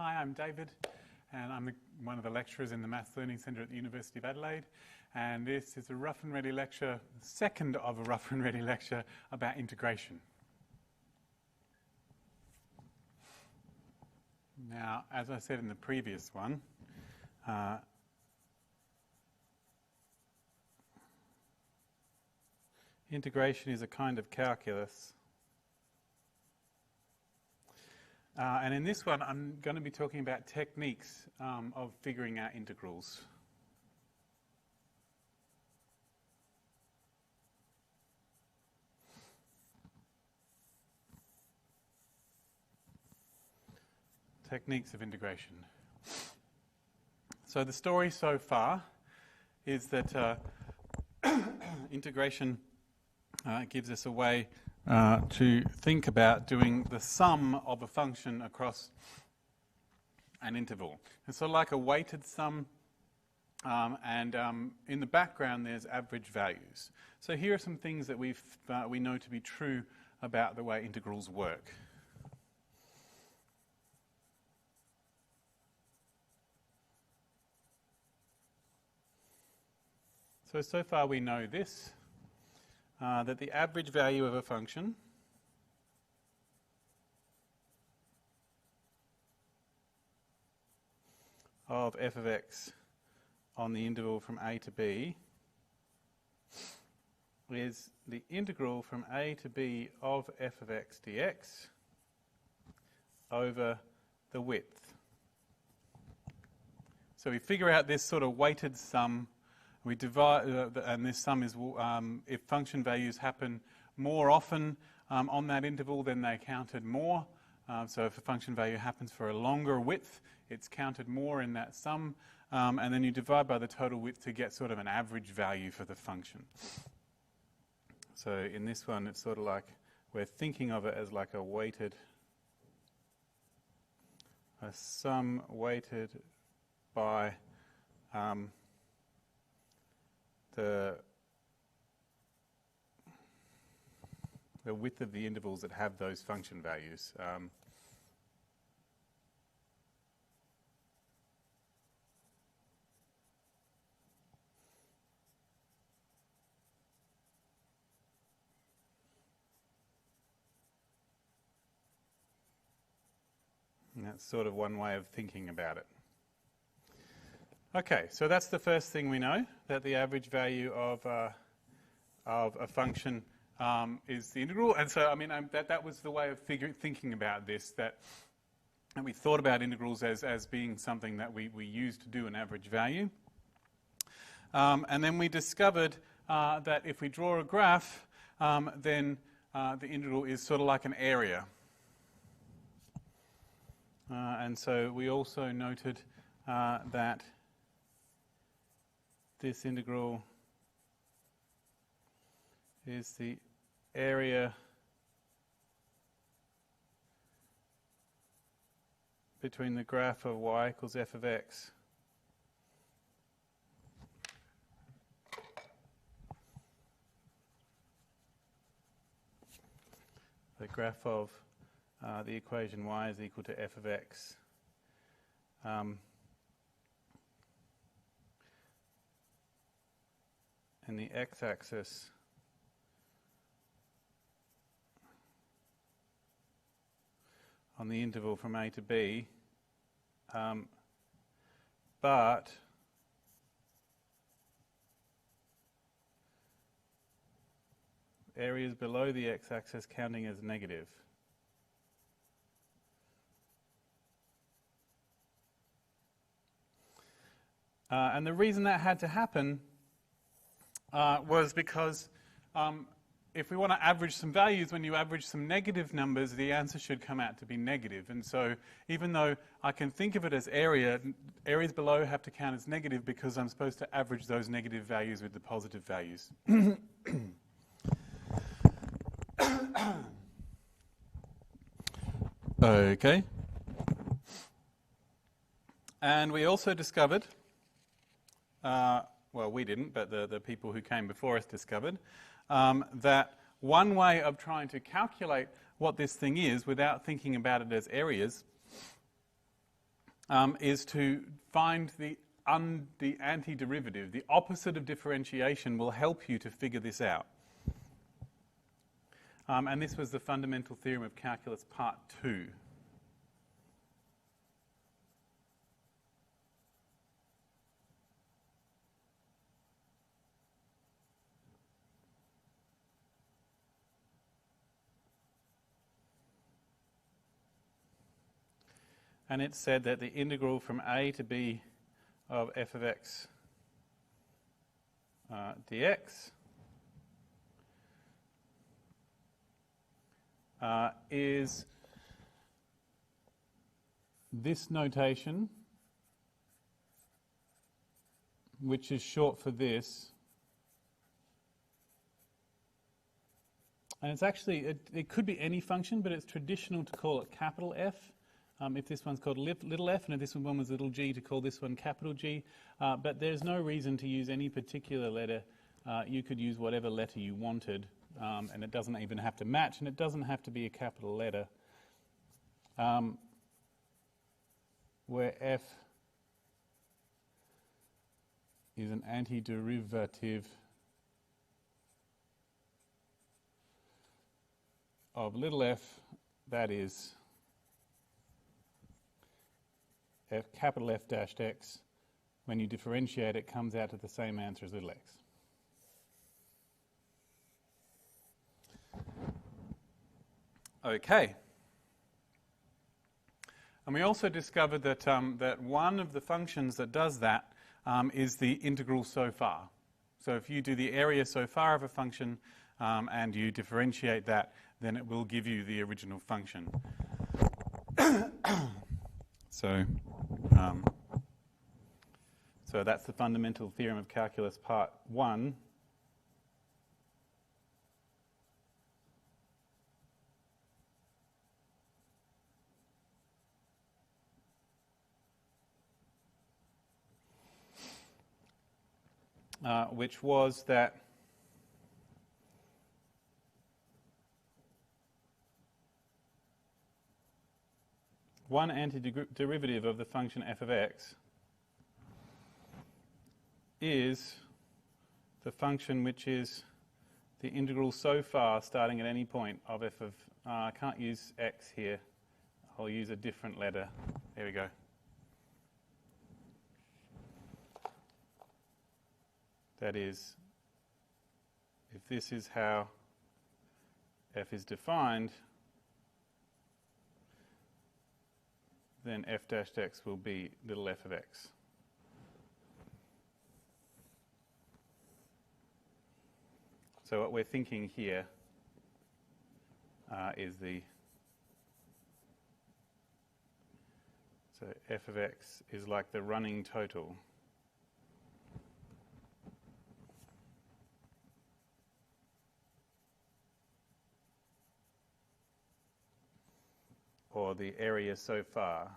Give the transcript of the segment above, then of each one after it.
Hi, I'm David, and I'm one of the lecturers in the Maths Learning Centre at the University of Adelaide. And this is a rough and ready lecture, the second of a rough and ready lecture about integration. Now, as I said in the previous one, integration is a kind of calculus. And in this one, I'm going to be talking about techniques of figuring out integrals. Techniques of integration. So the story so far is that integration gives us a way to think about doing the sum of a function across an interval. It's sort of like a weighted sum, and in the background there's average values. So here are some things that we know to be true about the way integrals work. So far we know this, that the average value of a function of f of x on the interval from a to b is the integral from a to b of f of x dx over the width. So we figure out this sort of weighted sum. We divide, and this sum is if function values happen more often on that interval, then they're counted more. So if a function value happens for a longer width, it's counted more in that sum. And then you divide by the total width to get sort of an average value for the function. So in this one, it's sort of like we're thinking of it as like a sum weighted by the width of the intervals that have those function values. And that's sort of one way of thinking about it. Okay, so that's the first thing we know, that the average value of a function is the integral. And so, I mean, that was the way of thinking about this, that we thought about integrals as being something that we use to do an average value. And then we discovered that if we draw a graph, then the integral is sort of like an area. And so we also noted that this integral is the area between the graph of y equals f of x the graph of the equation y is equal to f of x and the x-axis on the interval from a to b, but areas below the x-axis counting as negative. And the reason that had to happen was because if we want to average some values, when you average some negative numbers, the answer should come out to be negative. And so even though I can think of it as area, areas below have to count as negative because I'm supposed to average those negative values with the positive values. Okay. And we also discovered, well, we didn't, but the people who came before us discovered, that one way of trying to calculate what this thing is without thinking about it as areas is to find the antiderivative. The opposite of differentiation will help you to figure this out. And this was the fundamental theorem of calculus part 2. And it said that the integral from a to b of f of x dx is this notation, which is short for this. And it's actually, it could be any function, but it's traditional to call it capital F. If this one's called little f, and if this one was little g, to call this one capital G. But there's no reason to use any particular letter. You could use whatever letter you wanted, and it doesn't even have to match, and it doesn't have to be a capital letter. Where f is an antiderivative of little f, that is f capital F dashed x, when you differentiate it, comes out to the same answer as little x. Okay. And we also discovered that, that one of the functions that does that is the integral so far. So if you do the area so far of a function and you differentiate that, then it will give you the original function. So that's the fundamental theorem of calculus part 1. Which was that one antiderivative of the function f of x is the function which is the integral so far starting at any point of f of, I can't use x here, I'll use a different letter. There we go. That is, if this is how f is defined, then f dashed x will be little f of x. So what we're thinking here is so f of x is like the running total or the area so far.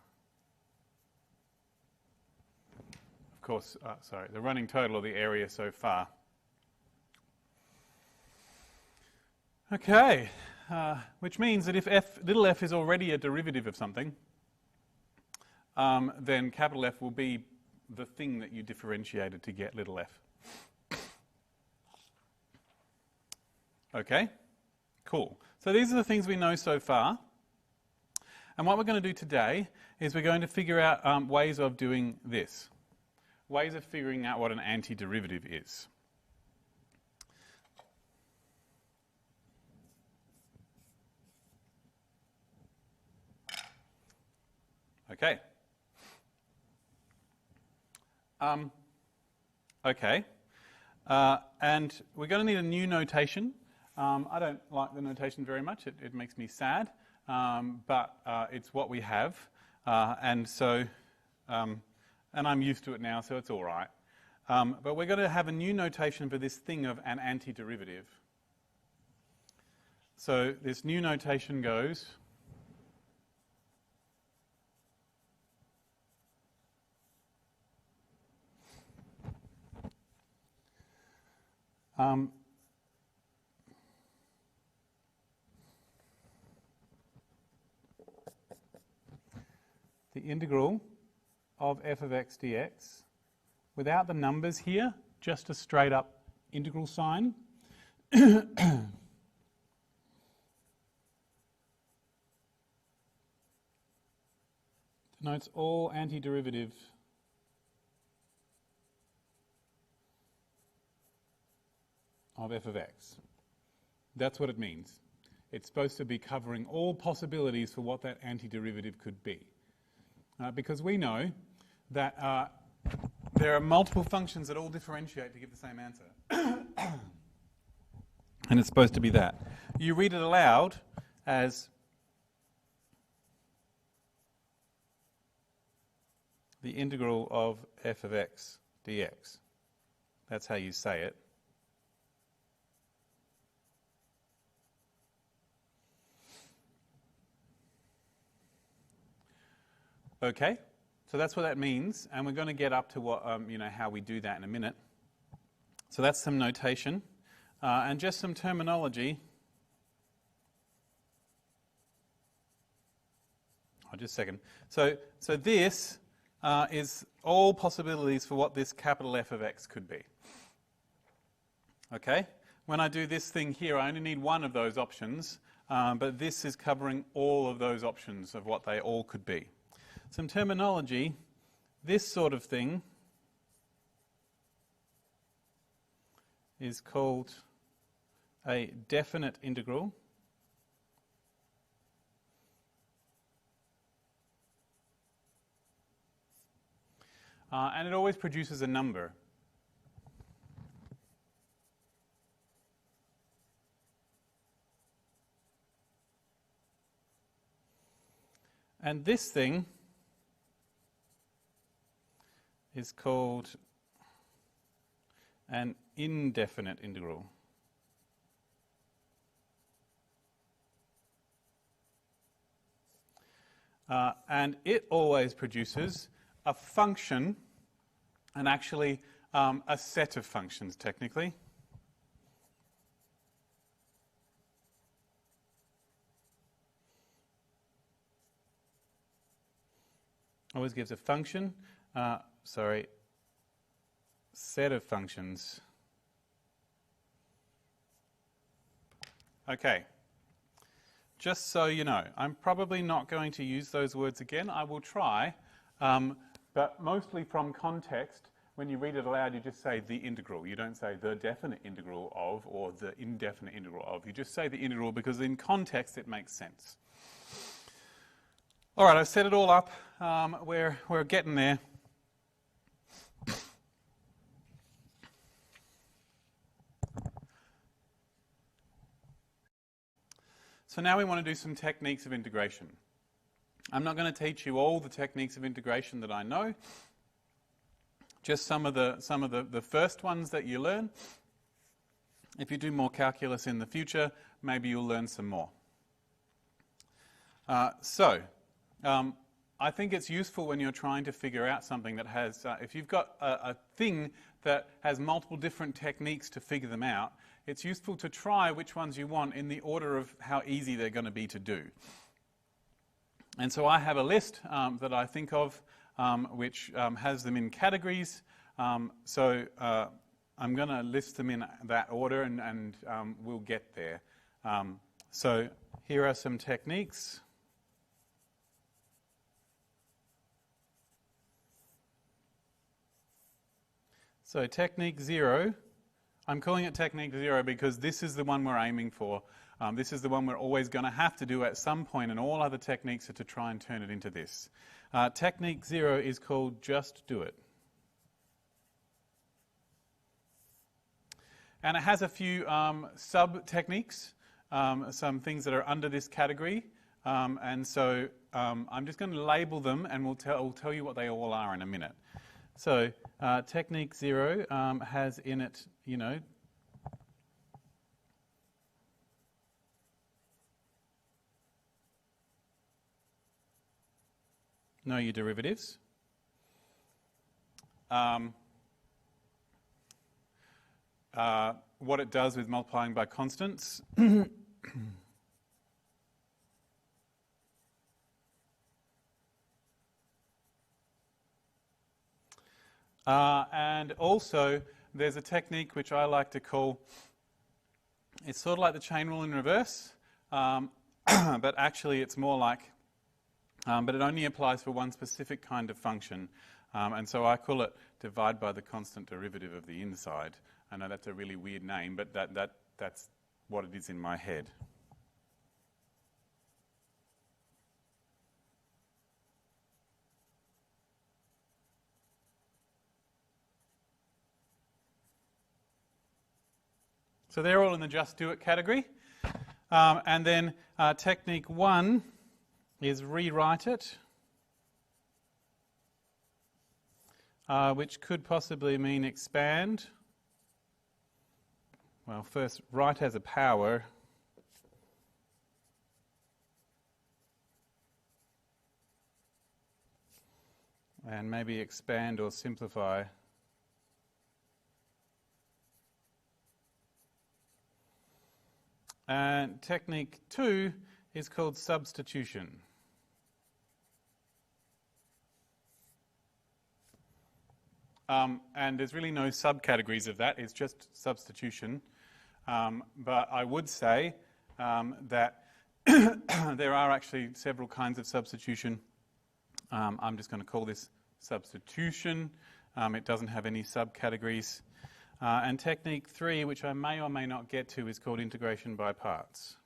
Of course, the running total or the area so far. Okay, which means that if little f is already a derivative of something, then capital F will be the thing that you differentiated to get little f. Okay, cool. So these are the things we know so far. And what we're going to do today is we're going to figure out ways of doing this. Ways of figuring out what an antiderivative is. Okay. Okay. And we're going to need a new notation. I don't like the notation very much. It makes me sad. But it's what we have. And I'm used to it now, so it's all right. But we're going to have a new notation for this thing of an antiderivative. So this new notation goes the integral of f of x dx, without the numbers here, just a straight up integral sign, denotes all antiderivative of f of x. That's what it means. It's supposed to be covering all possibilities for what that antiderivative could be. Because we know that there are multiple functions that all differentiate to give the same answer. And it's supposed to be that. You read it aloud as the integral of f of x dx. That's how you say it. Okay, so that's what that means, and we're going to get up to what how we do that in a minute. So that's some notation, and just some terminology. Oh, just a second. So this is all possibilities for what this capital F of x could be. Okay, when I do this thing here, I only need one of those options, but this is covering all of those options of what they all could be. Some terminology, this sort of thing is called a definite integral. And it always produces a number. And this thing is called an indefinite integral. And it always produces a function, and actually a set of functions technically. Always gives a function, set of functions. Okay, just so you know, I'm probably not going to use those words again. I will try, but mostly from context, when you read it aloud, you just say the integral. You don't say the definite integral of or the indefinite integral of. You just say the integral because in context it makes sense. All right, I've set it all up. We're getting there. So now we want to do some techniques of integration. I'm not going to teach you all the techniques of integration that I know. Just some of the first ones that you learn. If you do more calculus in the future, maybe you'll learn some more. I think it's useful when you're trying to figure out something that has, if you've got a thing that has multiple different techniques to figure them out, it's useful to try which ones you want in the order of how easy they're going to be to do. And so I have a list that I think of which has them in categories. I'm going to list them in that order and we'll get there. So here are some techniques. So technique 0, I'm calling it technique 0 because this is the one we're aiming for. This is the one we're always going to have to do at some point, and all other techniques are to try and turn it into this. Technique 0 is called just do it. And it has a few sub-techniques, some things that are under this category. And so I'm just going to label them, and we'll tell you what they all are in a minute. So technique 0 has in it, know your derivatives. What it does with multiplying by constants. And also, there's a technique which I like to call, it's sort of like the chain rule in reverse, but actually it's more like, but it only applies for one specific kind of function. And so I call it divide by the constant derivative of the inside. I know that's a really weird name, but that's what it is in my head. So they're all in the just do it category. And then technique 1 is rewrite it, which could possibly mean expand. Well, first, write as a power. And maybe expand or simplify. And technique 2 is called substitution. And there's really no subcategories of that, it's just substitution. But I would say that there are actually several kinds of substitution. I'm just going to call this substitution. It doesn't have any subcategories. And technique 3, which I may or may not get to, is called integration by parts.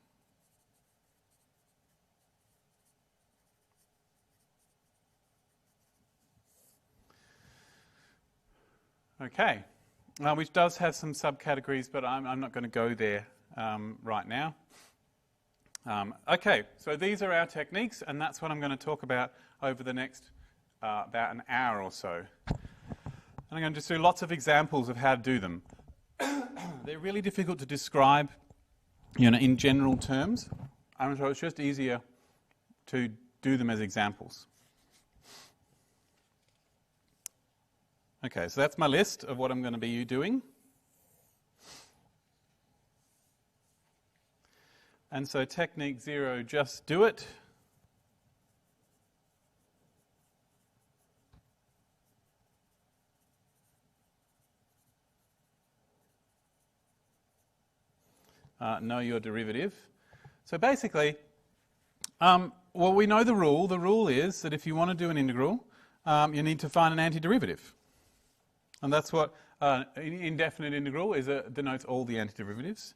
Okay, which does have some subcategories, but I'm not going to go there right now. Okay, so these are our techniques, and that's what I'm going to talk about over the next about an hour or so. And I'm going to just do lots of examples of how to do them. They're really difficult to describe, in general terms. So it's just easier to do them as examples. Okay, so that's my list of what I'm going to be doing. And so technique 0, just do it. Know your derivative. So basically, well, we know the rule. The rule is that if you want to do an integral, you need to find an antiderivative. And that's what indefinite integral is, denotes all the antiderivatives.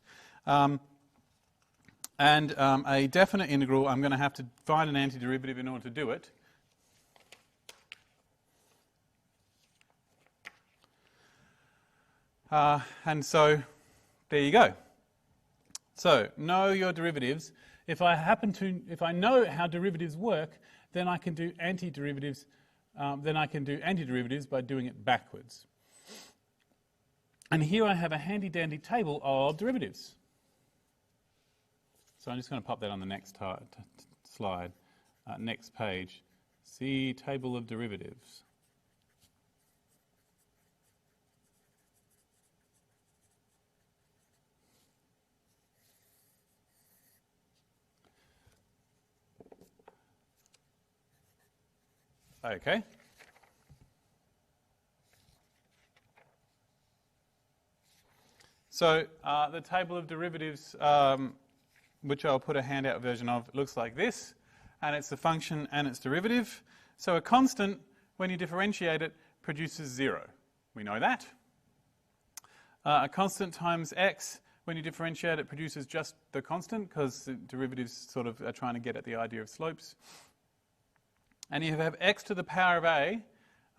And a definite integral, I'm going to have to find an antiderivative in order to do it. And so, there you go. So, know your derivatives. If I know how derivatives work, then I can do antiderivatives. By doing it backwards. And here I have a handy-dandy table of derivatives. So I'm just going to pop that on the next slide, next page. See table of derivatives. Okay. So the table of derivatives, which I'll put a handout version of, looks like this. And it's the function and its derivative. So a constant, when you differentiate it, produces 0. We know that. A constant times x, when you differentiate it, produces just the constant, because the derivatives sort of are trying to get at the idea of slopes. And you have x to the power of a,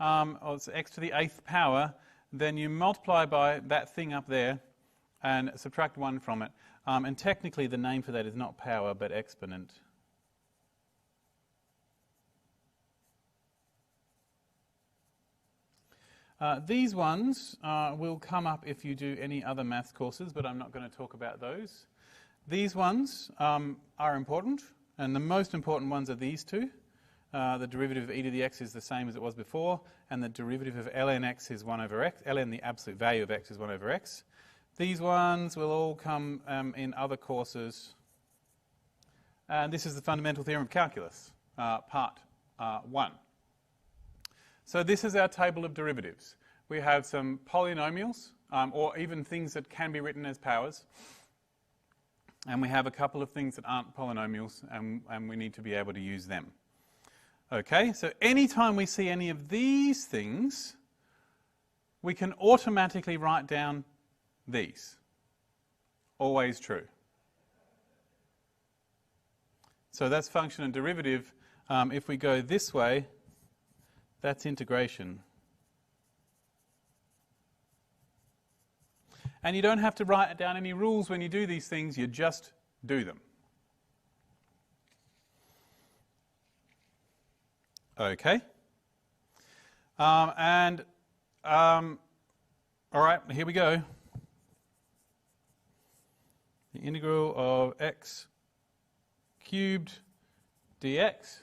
or it's x to the 8th power, then you multiply by that thing up there and subtract 1 from it. And technically the name for that is not power, but exponent. These ones will come up if you do any other maths courses, but I'm not going to talk about those. These ones are important, and the most important ones are these two. The derivative of e to the x is the same as it was before, and the derivative of ln x is 1 over x. Ln, the absolute value of x, is 1 over x. These ones will all come in other courses. And this is the fundamental theorem of calculus, part 1. So this is our table of derivatives. we have some polynomials, or even things that can be written as powers. And we have a couple of things that aren't polynomials, and we need to be able to use them. Okay, so anytime we see any of these things, we can automatically write down these. Always true. So that's function and derivative. If we go this way, that's integration. And you don't have to write down any rules when you do these things, you just do them. Okay. All right, here we go. The integral of x cubed dx.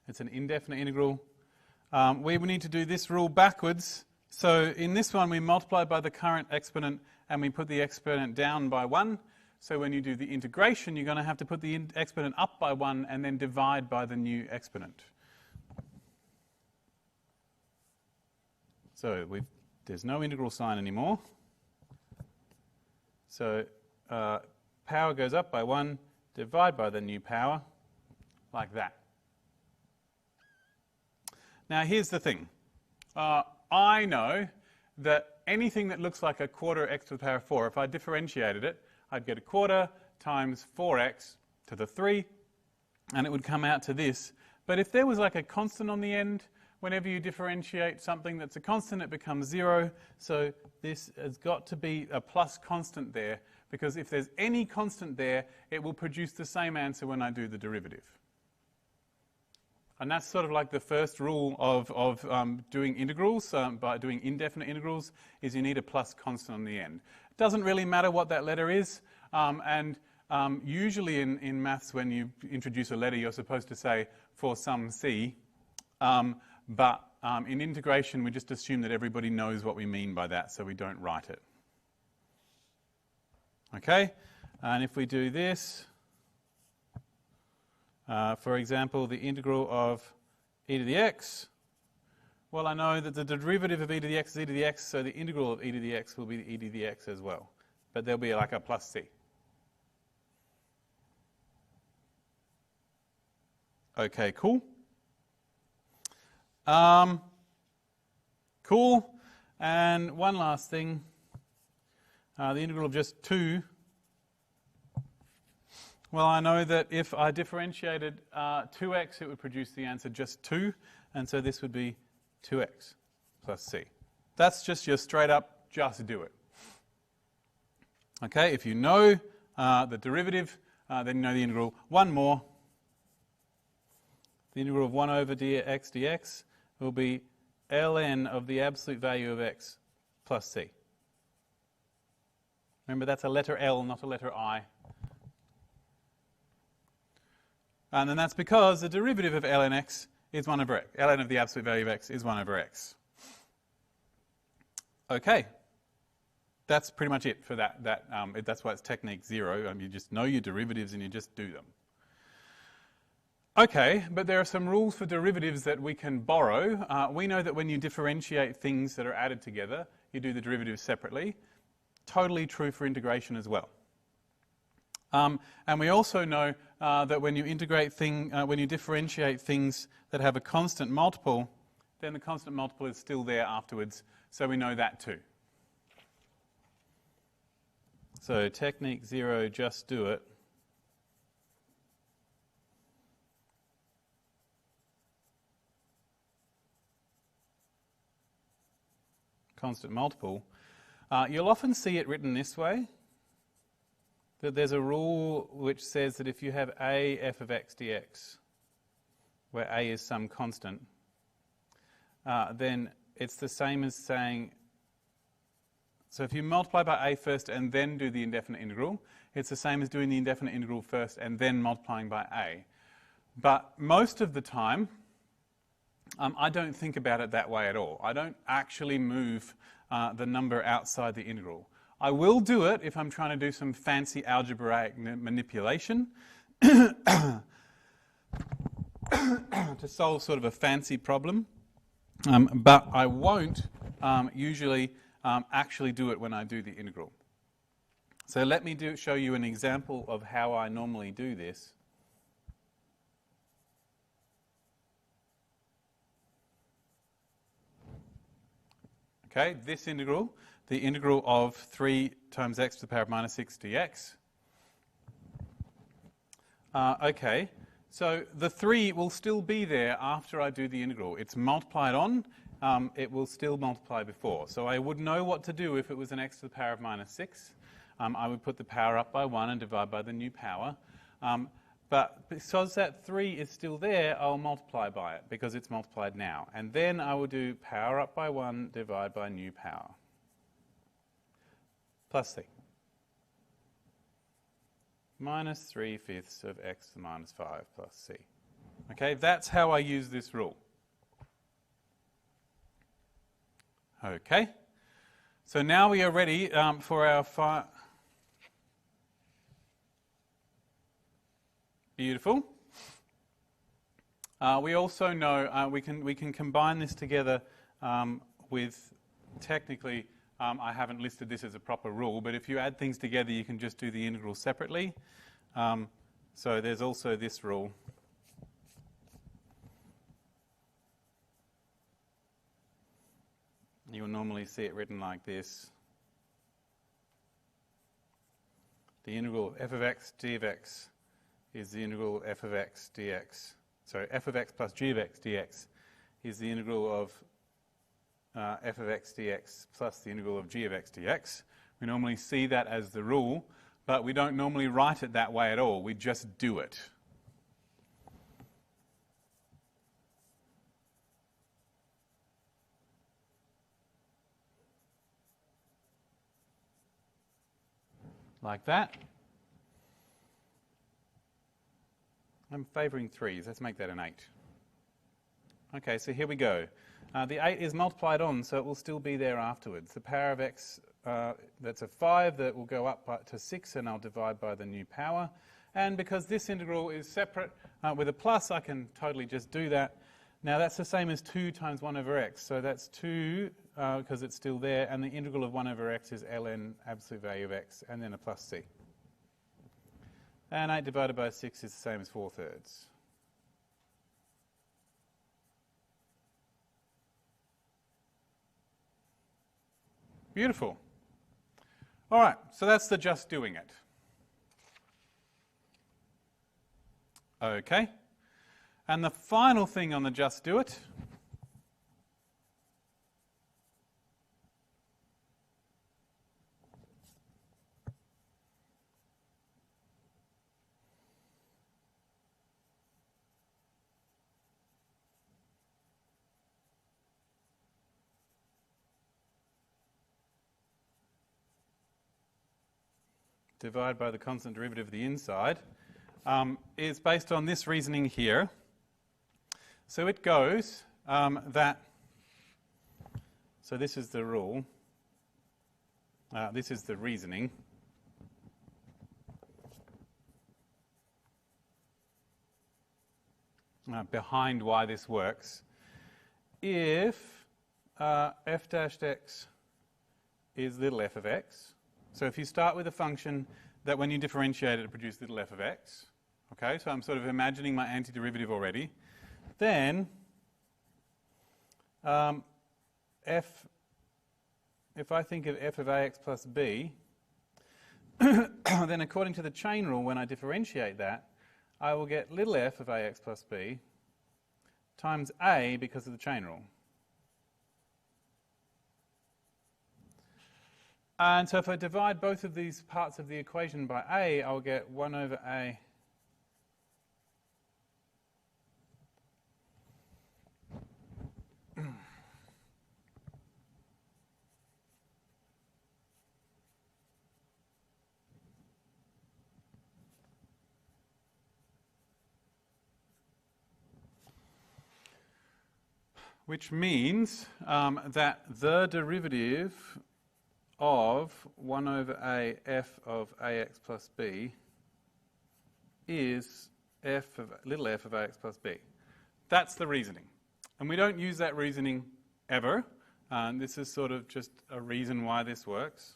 It's an indefinite integral. We need to do this rule backwards. So in this one, we multiply by the current exponent, and we put the exponent down by 1. So when you do the integration, you're going to have to put the exponent up by 1 and then divide by the new exponent. So there's no integral sign anymore. So power goes up by 1, divide by the new power, like that. Now here's the thing. I know that anything that looks like a quarter x to the power of 4, if I differentiated it, I'd get a quarter times 4x to the 3, and it would come out to this. But if there was like a constant on the end, whenever you differentiate something that's a constant, it becomes 0. So this has got to be a plus constant there, because if there's any constant there, it will produce the same answer when I do the derivative. And that's sort of like the first rule of doing integrals, by doing indefinite integrals, is you need a plus constant on the end. It doesn't really matter what that letter is, usually in maths when you introduce a letter you're supposed to say for some c, but in integration we just assume that everybody knows what we mean by that, so we don't write it. Okay, and if we do this, for example, the integral of e to the x, well, I know that the derivative of e to the x is e to the x, so the integral of e to the x will be e to the x as well. But there'll be like a plus c. Okay, cool. Cool. And one last thing. The integral of just 2. Well, I know that if I differentiated 2x, it would produce the answer just 2. And so this would be 2x plus c. That's just your straight up, just do it. Okay, if you know the derivative, then you know the integral. One more. The integral of 1 over dx dx will be ln of the absolute value of x plus c. Remember, that's a letter L, not a letter I. And then that's because the derivative of ln x is 1 over x. ln of the absolute value of x is 1 over x. Okay. That's pretty much it for that. That's why it's technique 0. You just know your derivatives and you just do them. Okay, but there are some rules for derivatives that we can borrow. We know that when you differentiate things that are added together, you do the derivatives separately. Totally true for integration as well. And we also know that when you when you differentiate things that have a constant multiple, then the constant multiple is still there afterwards. So we know that too. So technique 0, just do it. Constant multiple. You'll often see it written this way, that there's a rule which says that if you have a f of x dx, where a is some constant, then it's the same as saying, so if you multiply by a first and then do the indefinite integral, it's the same as doing the indefinite integral first and then multiplying by a. But most of the time, I don't think about it that way at all. I don't actually move the number outside the integral. I will do it if I'm trying to do some fancy algebraic manipulation to solve sort of a fancy problem. But I won't usually actually do it when I do the integral. So let me show you an example of how I normally do this. Okay, this integral, the integral of 3 times x to the power of minus 6 dx. Okay, so the 3 will still be there after I do the integral. It's multiplied on. It will still multiply before. So I would know what to do if it was an x to the power of minus 6. I would put the power up by 1 and divide by the new power. But because that 3 is still there, I'll multiply by it because it's multiplied now. And then I will do power up by 1, divide by new power, plus c. Minus 3/5 of x to the minus 5 plus c. Okay, that's how I use this rule. Okay, so now we are ready for our Beautiful. We also know we can combine this together with, technically, I haven't listed this as a proper rule, but if you add things together, you can just do the integral separately. So there's also this rule. You will normally see it written like this. The integral of f of x d of x is the integral of f of x dx. So f of x plus g of x dx is the integral of f of x dx plus the integral of g of x dx. We normally see that as the rule, but we don't normally write it that way at all. We just do it. Like that. I'm favouring 3s. Let's make that an 8. Okay, so here we go. The 8 is multiplied on, so it will still be there afterwards. The power of x, that's a 5, that will go up to 6, and I'll divide by the new power. And because this integral is separate with a plus, I can totally just do that. Now that's the same as 2 times 1 over x. So that's 2, because it's still there, and the integral of 1 over x is ln absolute value of x, and then a plus c. And 8 divided by 6 is the same as 4/3. Beautiful. All right, so that's the just doing it. Okay. And the final thing on the just do it divide by the constant derivative of the inside is based on this reasoning here. So it goes that, so this is the rule, this is the reasoning. Behind why this works. If f dashed x is little f of x, so if you start with a function that when you differentiate it produces little f of x, okay, so I'm sort of imagining my antiderivative already, then if I think of f of ax plus b, then according to the chain rule, when I differentiate that, I will get little f of ax plus b times a because of the chain rule. And so if I divide both of these parts of the equation by a, I'll get 1 over a which means that the derivative of 1 over a f of ax plus b is f of little f of ax plus b. That's the reasoning. And we don't use that reasoning ever. This is sort of just a reason why this works.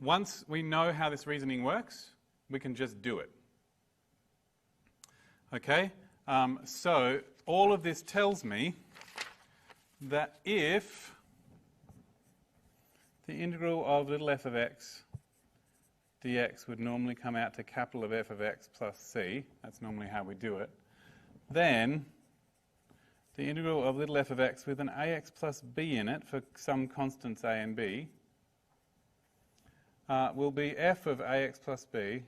Once we know how this reasoning works, we can just do it. Okay? So all of this tells me that if the integral of little f of x dx would normally come out to capital of f of x plus c, that's normally how we do it, then the integral of little f of x with an ax plus b in it for some constants a and b will be f of ax plus b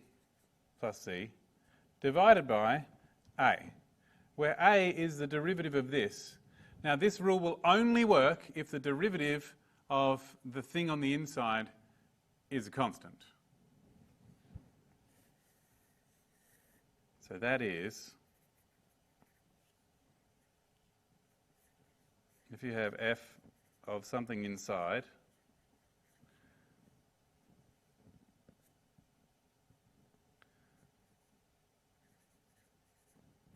plus c divided by a, where a is the derivative of this. Now this rule will only work if the derivative of the thing on the inside is a constant. So that is, if you have f of something inside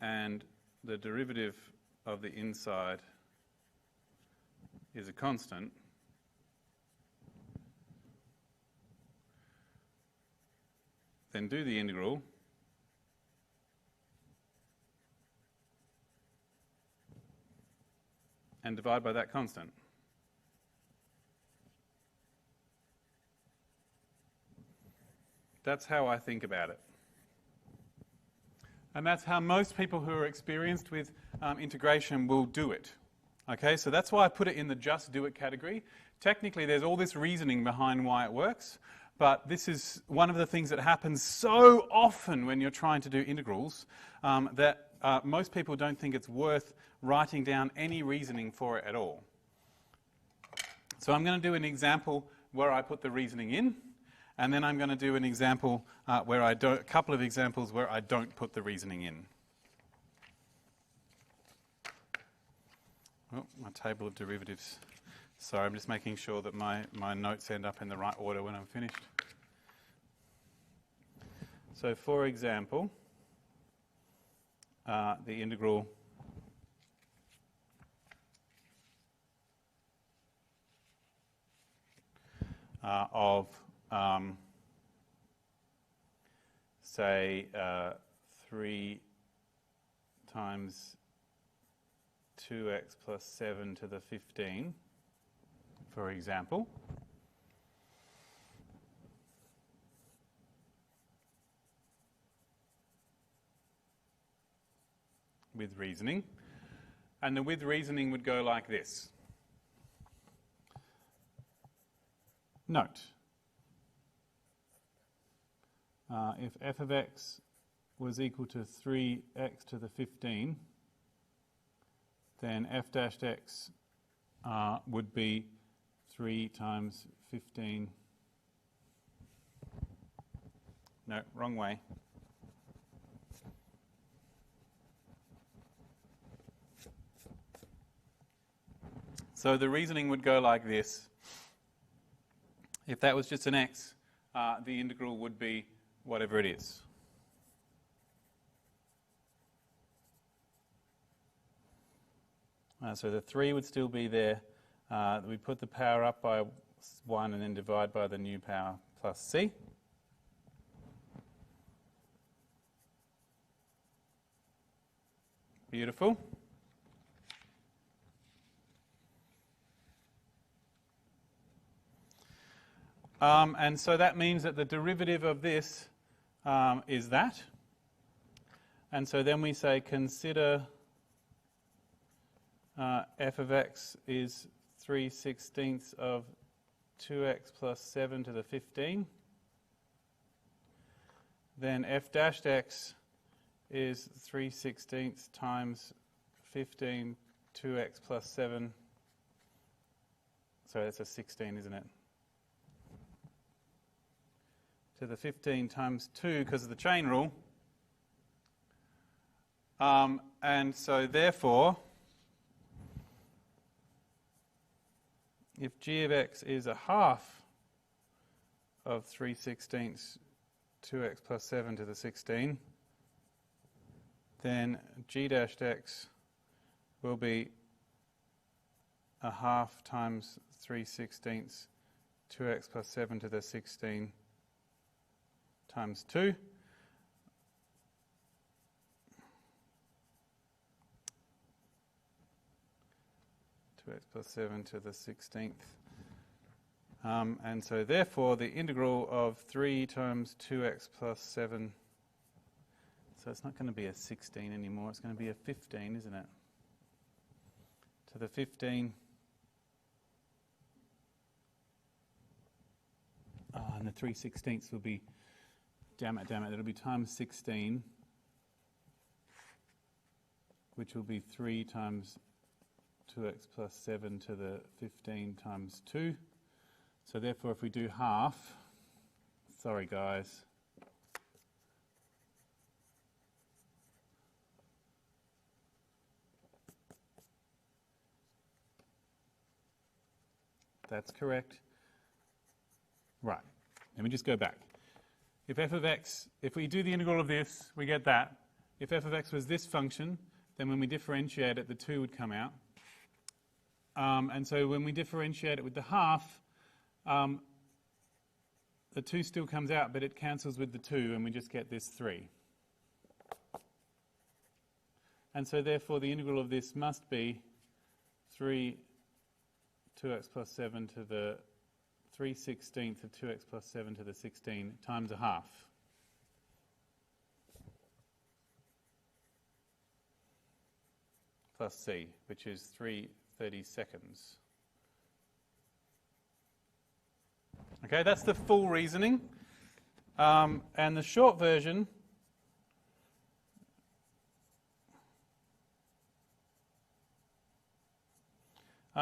and the derivative of the inside is a constant, then do the integral and divide by that constant. That's how I think about it. And that's how most people who are experienced with integration will do it. Okay, so that's why I put it in the just do it category. Technically, there's all this reasoning behind why it works, but this is one of the things that happens so often when you're trying to do integrals that most people don't think it's worth writing down any reasoning for it at all. So I'm going to do an example where I put the reasoning in, and then I'm going to do an example where I don't, a couple of examples where I don't put the reasoning in. Oh, my table of derivatives. Sorry, I'm just making sure that my notes end up in the right order when I'm finished. So for example, the integral of, say, 3 times 2x plus 7 to the 15, for example. With reasoning. And the with reasoning would go like this. Note, if f of x was equal to 3x to the 15, then f dashed x would be 3 times 15. No, wrong way. So the reasoning would go like this. If that was just an x, the integral would be whatever it is. So the 3 would still be there. We put the power up by 1 and then divide by the new power plus c. Beautiful. And so that means that the derivative of this is that. And so then we say consider f of x is 3/16 of 2x plus 7 to the 15. Then f dashed x is 3/16 times 15 2x plus 7. So that's a 16, isn't it? To the 15 times 2 because of the chain rule. And so therefore, if g of x is a half of 3/16 2x plus 7 to the 16, then g dashed x will be a half times 3/16 2x plus 7 to the 16 times 2. X plus 7 to the 16th. And so therefore the integral of 3 times 2x plus 7, so it's not going to be a 16 anymore, it's going to be a 15, isn't it? To the 15. And the 3/16 will be, damn it, it'll be times 16, which will be 3 times 2x plus 7 to the 15 times 2. So therefore if we do half, sorry guys, that's correct. Right, let me just go back. If f of x, if we do the integral of this, we get that. If f of x was this function, then when we differentiate it, the 2 would come out. And so when we differentiate it with the half, the 2 still comes out, but it cancels with the 2, and we just get this 3. And so therefore the integral of this must be 3 2x plus 7 to the 3/16 of 2x plus 7 to the 16 times a half. Plus c, which is 3/32. Okay, that's the full reasoning. And the short version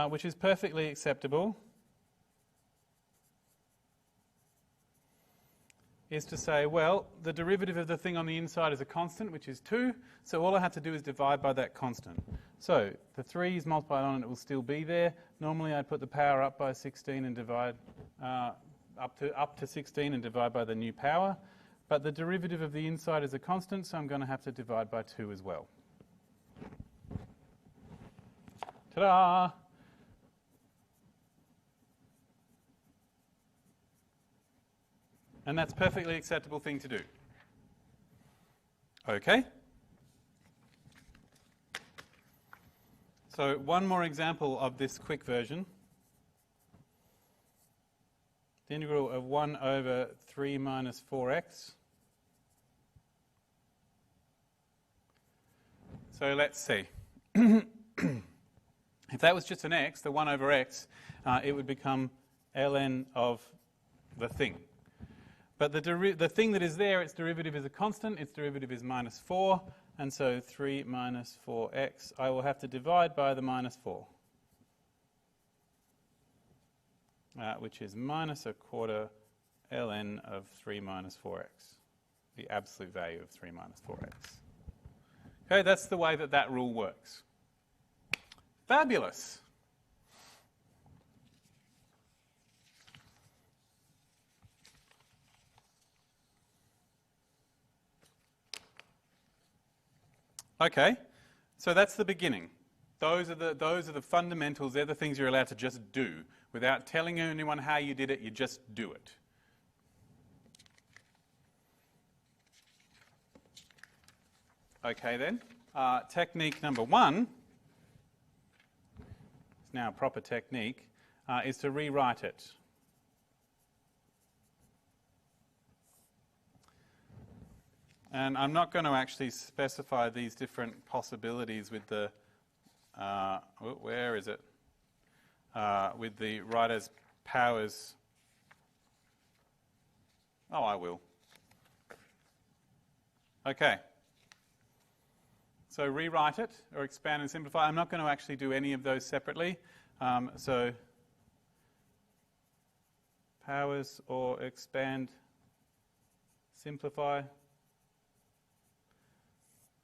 which is perfectly acceptable, is to say, well, the derivative of the thing on the inside is a constant, which is 2, so all I have to do is divide by that constant. So the 3 is multiplied on, and it will still be there. Normally I'd put the power up by 16 and divide up to 16 and divide by the new power, but the derivative of the inside is a constant, so I'm going to have to divide by 2 as well. Ta-da! And that's a perfectly acceptable thing to do. Okay? So one more example of this quick version. The integral of 1 over 3 minus 4x. So let's see. If that was just an x, the 1 over x, it would become ln of the thing. But the thing that is there, its derivative is a constant, its derivative is minus 4, and so 3 minus 4x, I will have to divide by the minus 4, which is minus a quarter ln of 3 minus 4x, the absolute value of 3 minus 4x. Okay, that's the way that that rule works. Fabulous. Okay, so that's the beginning. Those are the fundamentals. They're the things you're allowed to just do. Without telling anyone how you did it, you just do it. Okay then, technique number 1, it's now a proper technique, is to rewrite it. And I'm not going to actually specify these different possibilities with the, where is it? With the right as powers. Oh, I will. Okay. So rewrite it, or expand and simplify. I'm not going to actually do any of those separately. So powers or expand, simplify.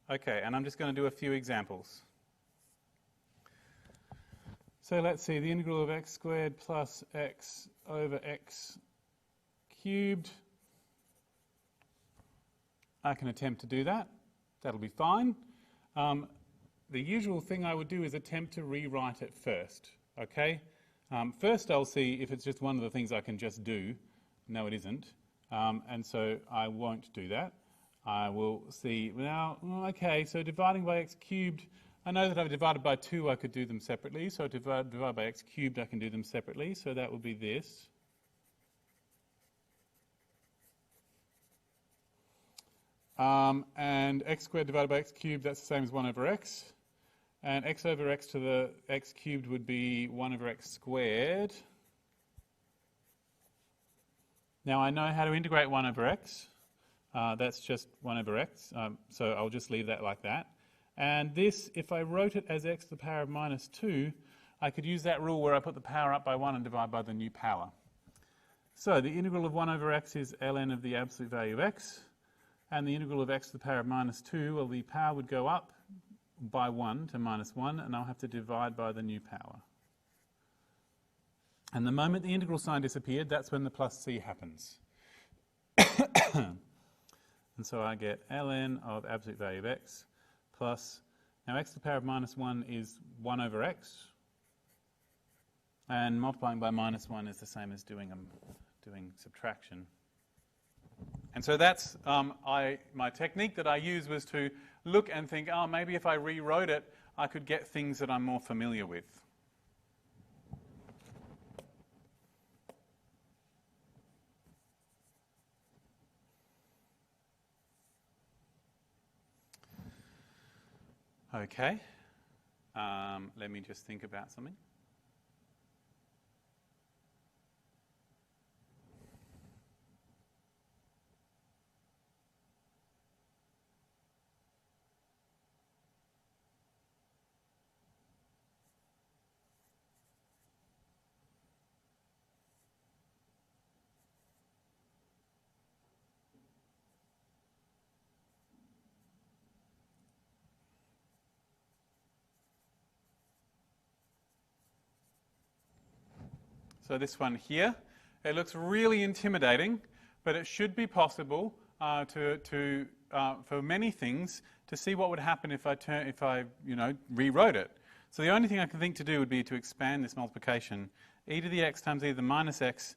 Okay, and I'm just going to do a few examples. So let's see, the integral of x squared plus x over x cubed. I can attempt to do that. That'll be fine. The usual thing I would do is attempt to rewrite it first, okay? First I'll see if it's just one of the things I can just do. No, it isn't. And so I won't do that. I will see, now, okay, so dividing by x cubed, I know that I've divided by 2, I could do them separately. So divide by x cubed, I can do them separately. So that will be this. And x squared divided by x cubed, that's the same as 1 over x. And x over x to the x cubed would be 1 over x squared. Now I know how to integrate 1 over x. That's just 1 over x. So I'll just leave that like that. And this, if I wrote it as x to the power of minus 2, I could use that rule where I put the power up by 1 and divide by the new power. So the integral of 1 over x is ln of the absolute value of x. And the integral of x to the power of minus 2, well, the power would go up by 1 to minus 1, and I'll have to divide by the new power. And the moment the integral sign disappeared, that's when the plus c happens. And so I get ln of absolute value of x plus, now x to the power of minus 1 is 1 over x, and multiplying by minus 1 is the same as doing subtraction. And so that's my technique that I used was to look and think, oh, maybe if I rewrote it, I could get things that I'm more familiar with. Okay. Let me just think about something. So this one here, it looks really intimidating, but it should be possible for many things to see what would happen if I rewrote it. So the only thing I can think to do would be to expand this multiplication. E to the x times e to the minus x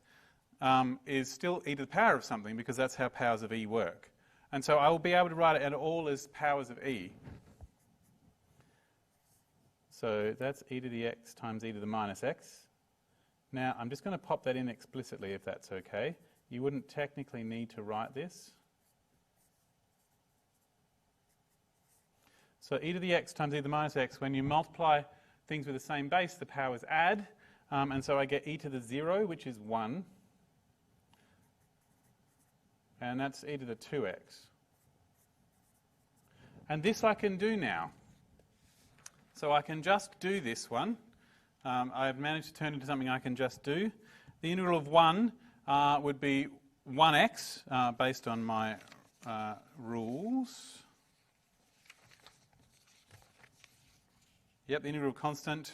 is still e to the power of something because that's how powers of e work. And so I will be able to write it all as powers of e. So that's e to the x times e to the minus x. Now, I'm just going to pop that in explicitly if that's okay. You wouldn't technically need to write this. So e to the x times e to the minus x, when you multiply things with the same base, the powers add. And so I get e to the 0, which is 1. And that's e to the 2x. And this I can do now. So I can just do this one. I've managed to turn it into something I can just do. The integral of 1 would be 1x based on my rules. Yep, the integral constant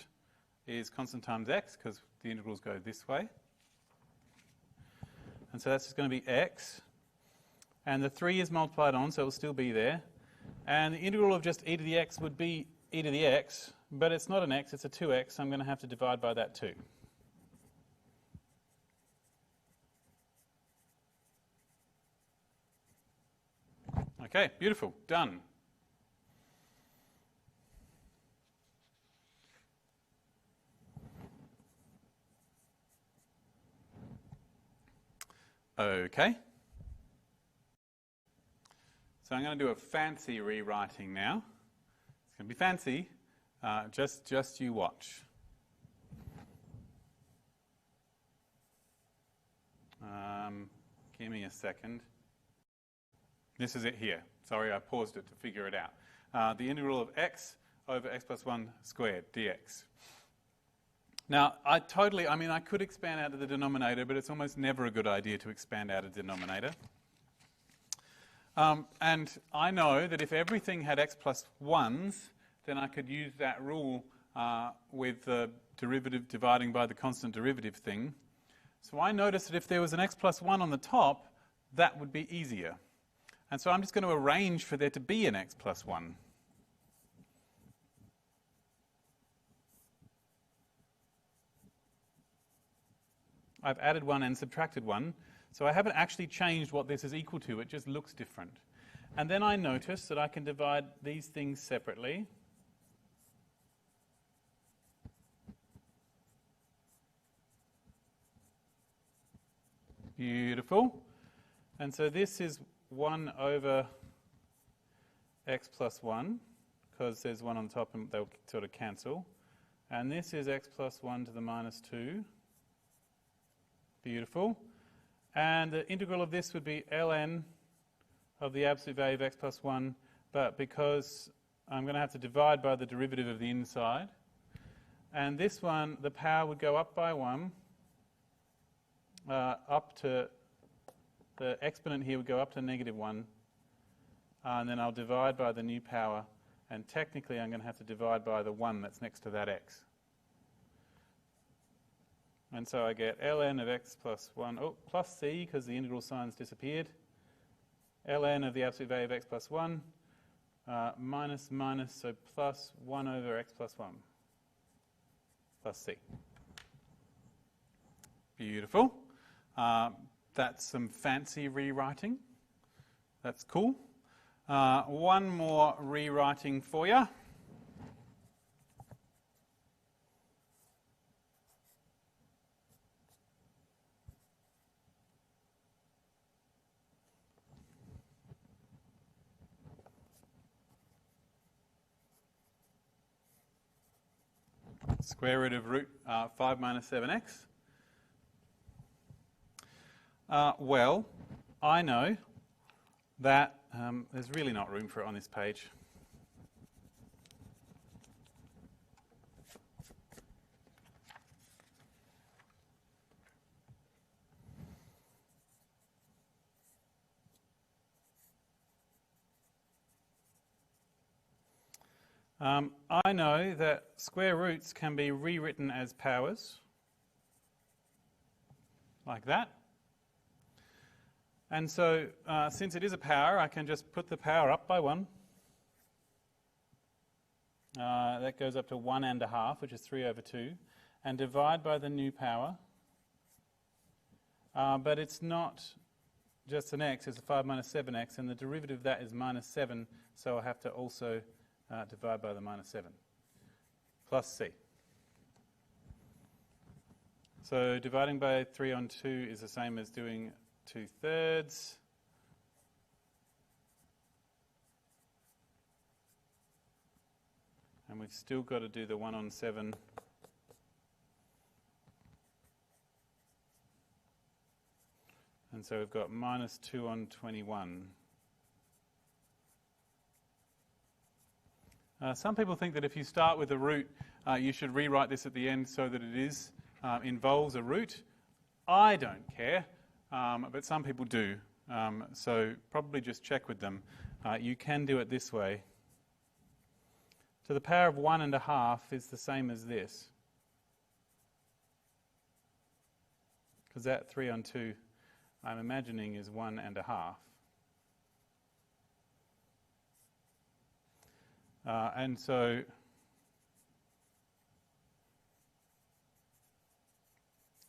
is constant times x because the integrals go this way. And so that's just going to be x. And the 3 is multiplied on, so it will still be there. And the integral of just e to the x would be e to the x. But it's not an x, it's a 2x, so I'm going to have to divide by that too. Okay, beautiful, done. Okay. So I'm going to do a fancy rewriting now. It's going to be fancy. Just you watch. Give me a second. This is it here. Sorry, I paused it to figure it out. The integral of x over x plus 1 squared dx. Now, I could expand out of the denominator, but it's almost never a good idea to expand out of the denominator. And I know that if everything had x plus 1s, then I could use that rule with the derivative dividing by the constant derivative thing. So I noticed that if there was an x plus 1 on the top, that would be easier. And so I'm just going to arrange for there to be an x plus 1. I've added 1 and subtracted 1. So I haven't actually changed what this is equal to. It just looks different. And then I notice that I can divide these things separately. Beautiful. And so this is 1 over x plus 1, because there's 1 on top and they'll sort of cancel. And this is x plus 1 to the minus 2. Beautiful. And the integral of this would be ln of the absolute value of x plus 1, but because I'm going to have to divide by the derivative of the inside. And this one, the power would go up by 1, up to, the exponent here would go up to -1, and then I'll divide by the new power, and technically I'm going to have to divide by the 1 that's next to that x. And so I get ln of x plus 1, plus c, because the integral sign's disappeared. Ln of the absolute value of x plus 1, minus, so plus 1 over x plus 1, plus c. Beautiful. That's some fancy rewriting. That's cool. One more rewriting for you. Square root of root 5 minus 7x. Well, I know that there's really not room for it on this page. I know that square roots can be rewritten as powers, like that. And so, since it is a power, I can just put the power up by 1. That goes up to 1.5, which is 3 over 2, and divide by the new power. But it's not just an x, it's a 5 minus 7x, and the derivative of that is minus 7, so I have to also divide by the minus 7, plus c. So dividing by 3 on 2 is the same as doing 2/3. And we've still got to do the 1 on 7. And so we've got minus 2 on 21. Some people think that if you start with a root, you should rewrite this at the end so that it involves a root. I don't care, but some people do. So probably just check with them. You can do it this way. So the power of 1.5 is the same as this. Because that 3 on 2, I'm imagining, is 1.5. And so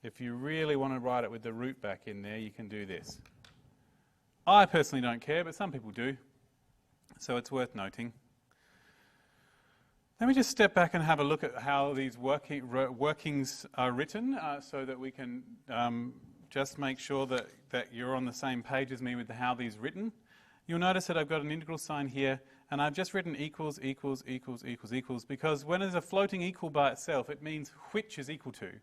if you really want to write it with the root back in there, you can do this. I personally don't care, but some people do. So it's worth noting. Let me just step back and have a look at how these workings are written so that we can just make sure that you're on the same page as me with how these are written. You'll notice that I've got an integral sign here, and I've just written equals, equals, equals, equals, equals, because when there's a floating equal by itself, it means which is equal to.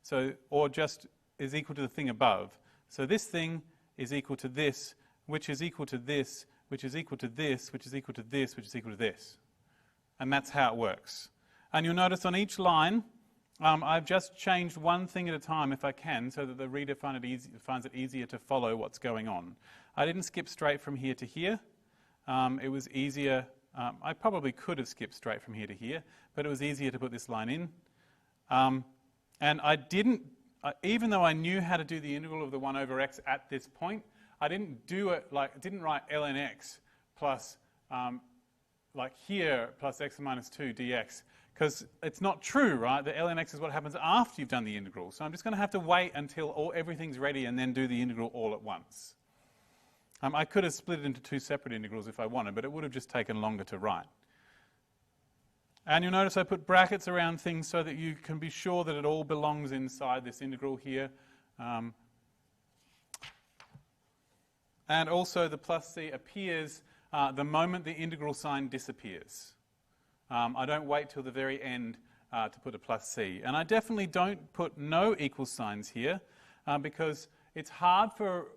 So, or just is equal to the thing above. So this thing is equal to this, which is equal to this, which is equal to this, which is equal to this, which is equal to this. And that's how it works. And you'll notice on each line, I've just changed one thing at a time if I can, so that the reader finds it easier to follow what's going on. I didn't skip straight from here to here. It was easier. I probably could have skipped straight from here to here, but it was easier to put this line in. And I didn't, even though I knew how to do the integral of the 1 over x at this point, I didn't do it like, didn't write ln x plus, like here, plus x minus 2 dx, because it's not true, right? The ln x is what happens after you've done the integral. So I'm just going to have to wait until everything's ready and then do the integral all at once. I could have split it into two separate integrals if I wanted, but it would have just taken longer to write. And you'll notice I put brackets around things so that you can be sure that it all belongs inside this integral here. And also the plus c appears the moment the integral sign disappears. I don't wait till the very end to put a plus c. And I definitely don't put no equal signs here because it's hard for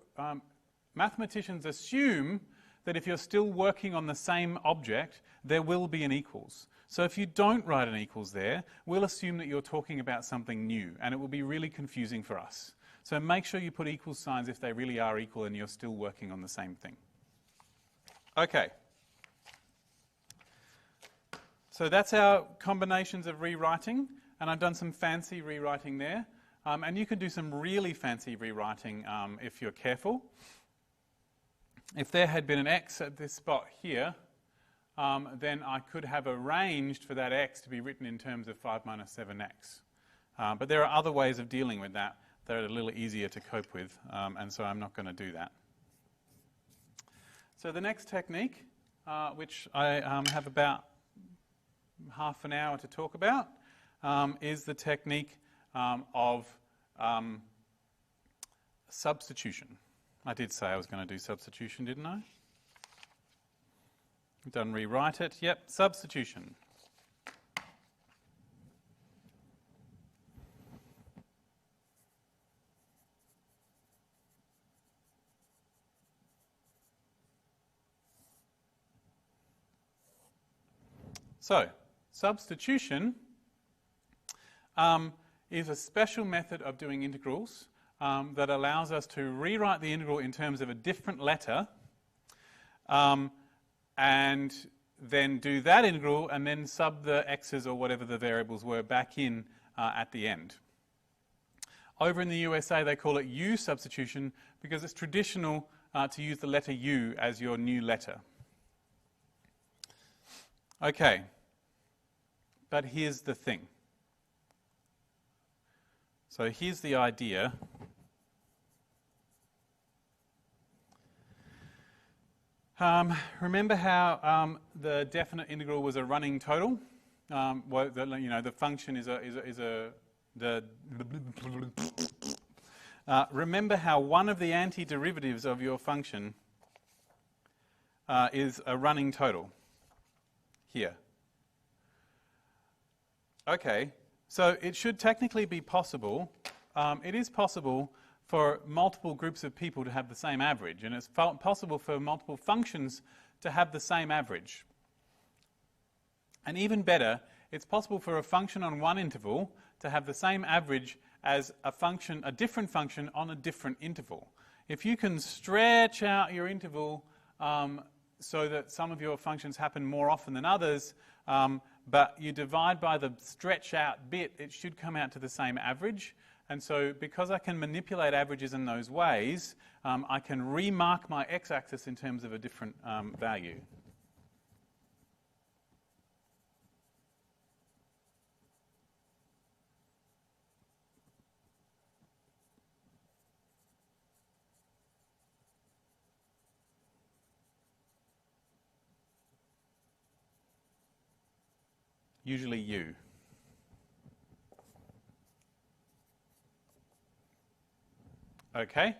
mathematicians assume that if you're still working on the same object, there will be an equals. So if you don't write an equals there, we'll assume that you're talking about something new, and it will be really confusing for us. So make sure you put equal signs if they really are equal and you're still working on the same thing. Okay. So that's our combinations of rewriting, and I've done some fancy rewriting there. And you can do some really fancy rewriting if you're careful. If there had been an x at this spot here, then I could have arranged for that x to be written in terms of 5 minus 7x. But there are other ways of dealing with that that are a little easier to cope with, and so I'm not going to do that. So the next technique, which I have about half an hour to talk about, is the technique of substitution. I did say I was going to do substitution, didn't I? Done rewrite it. Yep, substitution. So, substitution is a special method of doing integrals that allows us to rewrite the integral in terms of a different letter and then do that integral and then sub the x's or whatever the variables were back in at the end. Over in the USA they call it U substitution because it's traditional to use the letter U as your new letter. Okay, but here's the thing. So here's the idea. Remember how the definite integral was a running total? Well, the function is remember how one of the antiderivatives of your function is a running total here. Okay, so it should technically be possible. It is possible for multiple groups of people to have the same average, and it's possible for multiple functions to have the same average. And even better, it's possible for a function on one interval to have the same average as a different function on a different interval. If you can stretch out your interval so that some of your functions happen more often than others, but you divide by the stretch out bit, it should come out to the same average. And so because I can manipulate averages in those ways, I can remark my x-axis in terms of a different value. Usually U. Okay,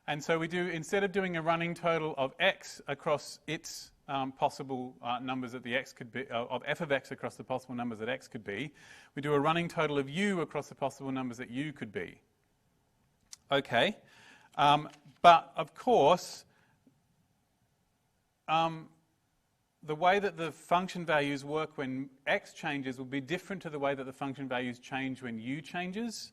and so we do, instead of doing a running total of x across its possible numbers that the x could be, of f of x across the possible numbers that x could be, we do a running total of u across the possible numbers that u could be. Okay, but of course, the way that the function values work when x changes will be different to the way that the function values change when u changes.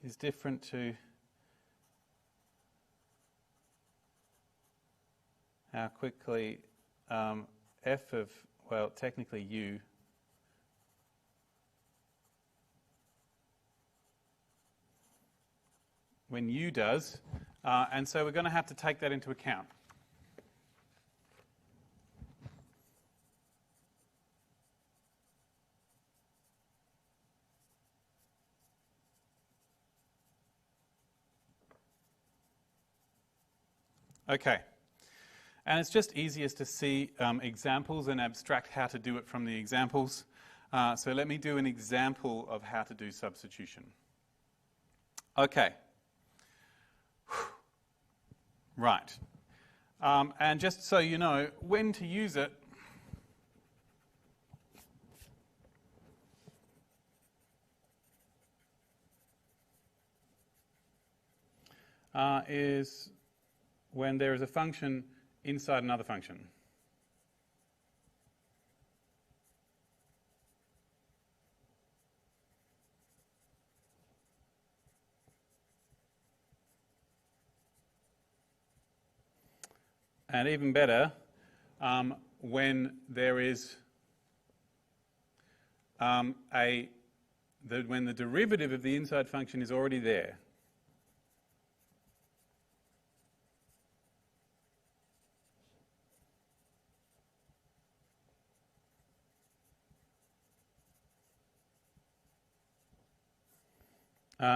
Is different to how quickly f of, well, technically u, when u does, and so we're going to have to take that into account. Okay, and it's just easiest to see examples and abstract how to do it from the examples. So let me do an example of how to do substitution. Okay. Right. And just so you know when to use it, is when there is a function inside another function. And even better, when there is when the derivative of the inside function is already there.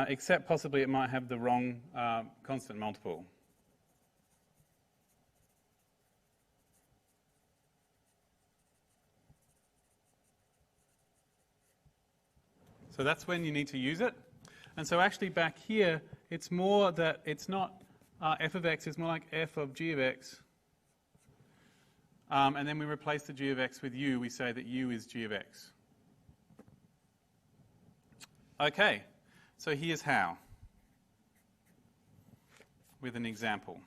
Except possibly it might have the wrong constant multiple. So that's when you need to use it. And so actually back here, it's more that it's not f of x, it's more like f of g of x. And then we replace the g of x with u. We say that u is g of x. Okay, so here's how. With an example.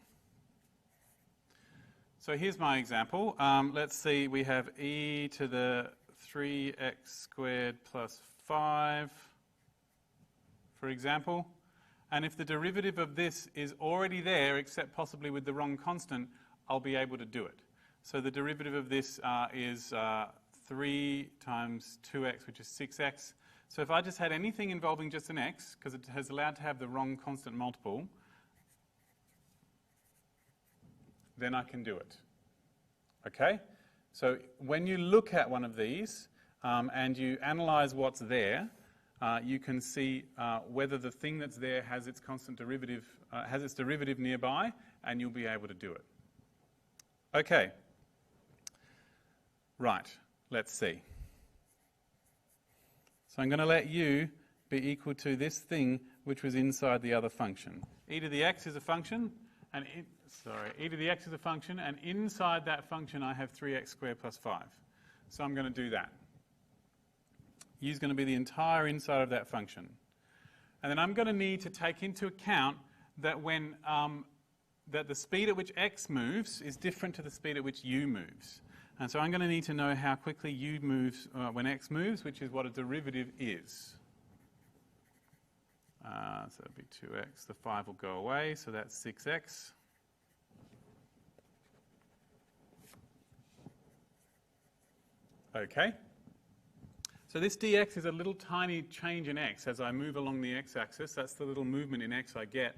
So here's my example. Let's see, we have e to the 3x squared plus 5, for example. And if the derivative of this is already there, except possibly with the wrong constant, I'll be able to do it. So the derivative of this is 3 times 2x, which is 6x. So if I just had anything involving just an x, because it has allowed to have the wrong constant multiple, then I can do it. Okay? So when you look at one of these and you analyze what's there, you can see whether the thing that's there has its constant derivative, has its derivative nearby, and you'll be able to do it. Okay. Right. Let's see. So I'm going to let u be equal to this thing which was inside the other function. E to the x is a function, and e to the x is a function, and inside that function I have 3x squared plus 5. So I'm going to do that. U is going to be the entire inside of that function. And then I'm going to need to take into account that when that the speed at which x moves is different to the speed at which u moves. And so I'm going to need to know how quickly u moves when x moves, which is what a derivative is. So it'll be 2x. The 5 will go away, so that's 6x. Okay. So this dx is a little tiny change in x as I move along the x-axis. That's the little movement in x I get,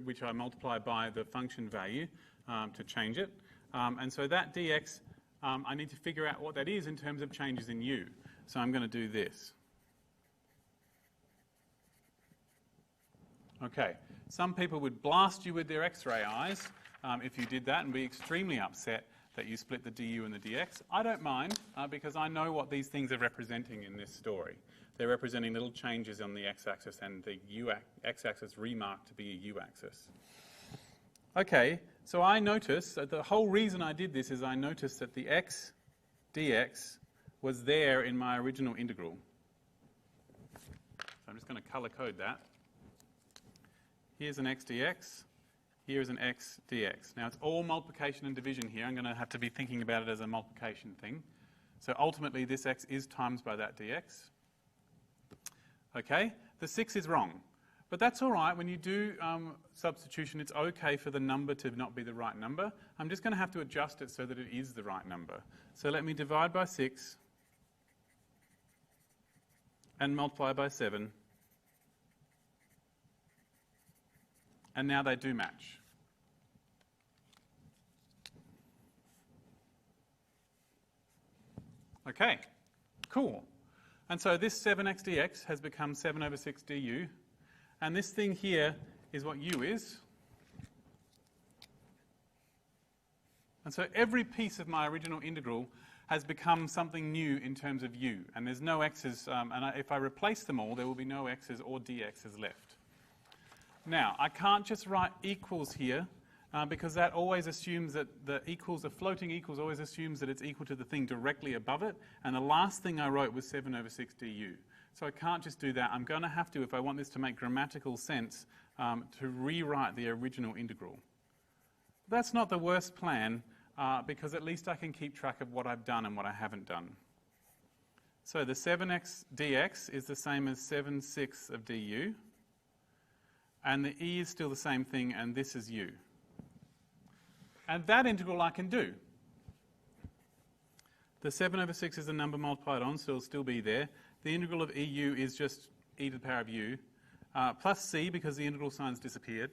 which I multiply by the function value to change it. And so that dx, I need to figure out what that is in terms of changes in u. So I'm going to do this. Okay. Some people would blast you with their X-ray eyes if you did that and be extremely upset that you split the du and the dx. I don't mind because I know what these things are representing in this story. They're representing little changes on the x-axis and the x-axis remarked to be a u-axis. Okay, so I notice that the whole reason I did this is I noticed that the x dx was there in my original integral. So I'm just going to color code that. Here's an x dx. Here is an x dx. Now, it's all multiplication and division here. I'm going to have to be thinking about it as a multiplication thing. So ultimately, this x is times by that dx. Okay? The 6 is wrong. But that's all right. When you do substitution, it's okay for the number to not be the right number. I'm just going to have to adjust it so that it is the right number. So let me divide by 6 and multiply by 7. And now they do match. Okay, cool. And so this 7x dx has become 7 over 6 du. And this thing here is what u is. And so every piece of my original integral has become something new in terms of u. And there's no x's, if I replace them all, there will be no x's or dx's left. Now, I can't just write equals here, because that always assumes that the floating equals always assumes that it's equal to the thing directly above it. And the last thing I wrote was 7 over 6 du. So I can't just do that. I'm going to have to, if I want this to make grammatical sense, to rewrite the original integral. That's not the worst plan, because at least I can keep track of what I've done and what I haven't done. So the 7x dx is the same as 7/6 of du. And the e is still the same thing, and this is u. And that integral I can do. The 7 over 6 is the number multiplied on, so it'll still be there. The integral of eu is just e to the power of u, plus c because the integral sign's disappeared.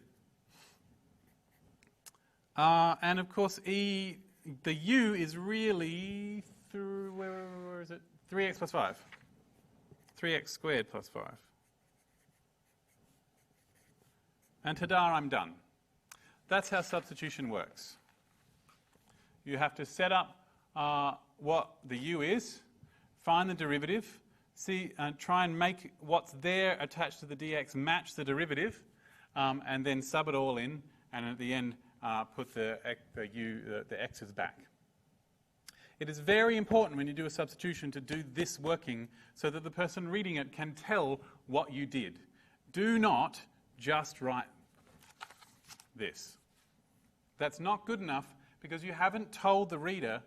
And of course, the u is really, where is it? 3x plus 5. 3x squared plus 5. And ta-da, I'm done. That's how substitution works. You have to set up what the u is, find the derivative, try and make what's there attached to the dx match the derivative, and then sub it all in, and at the end put the x's back. It is very important when you do a substitution to do this working so that the person reading it can tell what you did. Do not just write this. That's not good enough because you haven't told the reader.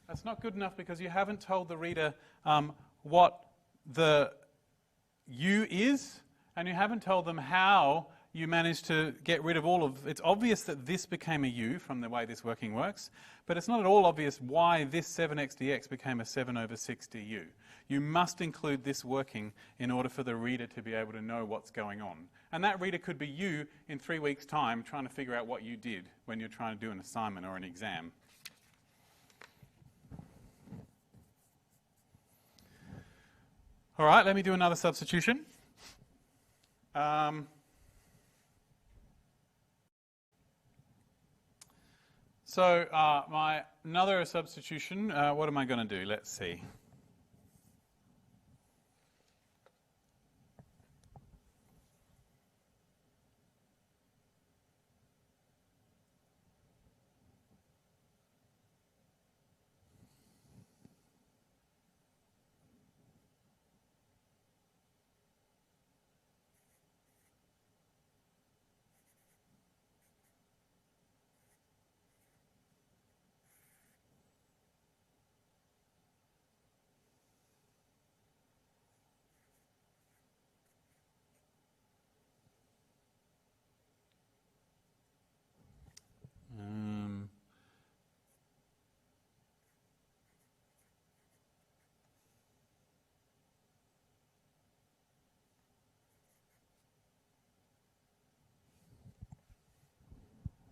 That's not good enough because you haven't told the reader what the u is, and you haven't told them how you managed to get rid of all of. It's obvious that this became a u from the way this working works, but it's not at all obvious why this 7x dx became a 7 over 6 du. You must include this working in order for the reader to be able to know what's going on. And that reader could be you in 3 weeks' time trying to figure out what you did when you're trying to do an assignment or an exam. All right, let me do another substitution. Another substitution, what am I going to do? Let's see.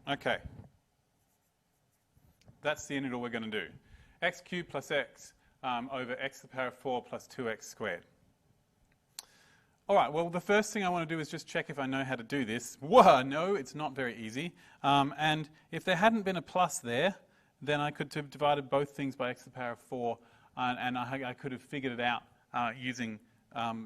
Okay. That's the integral we're going to do. X cubed plus x over x to the power of 4 plus 2x squared. All right, well, the first thing I want to do is just check if I know how to do this. Whoa, no, it's not very easy. And if there hadn't been a plus there, then I could have divided both things by x to the power of 4, and I could have figured it out using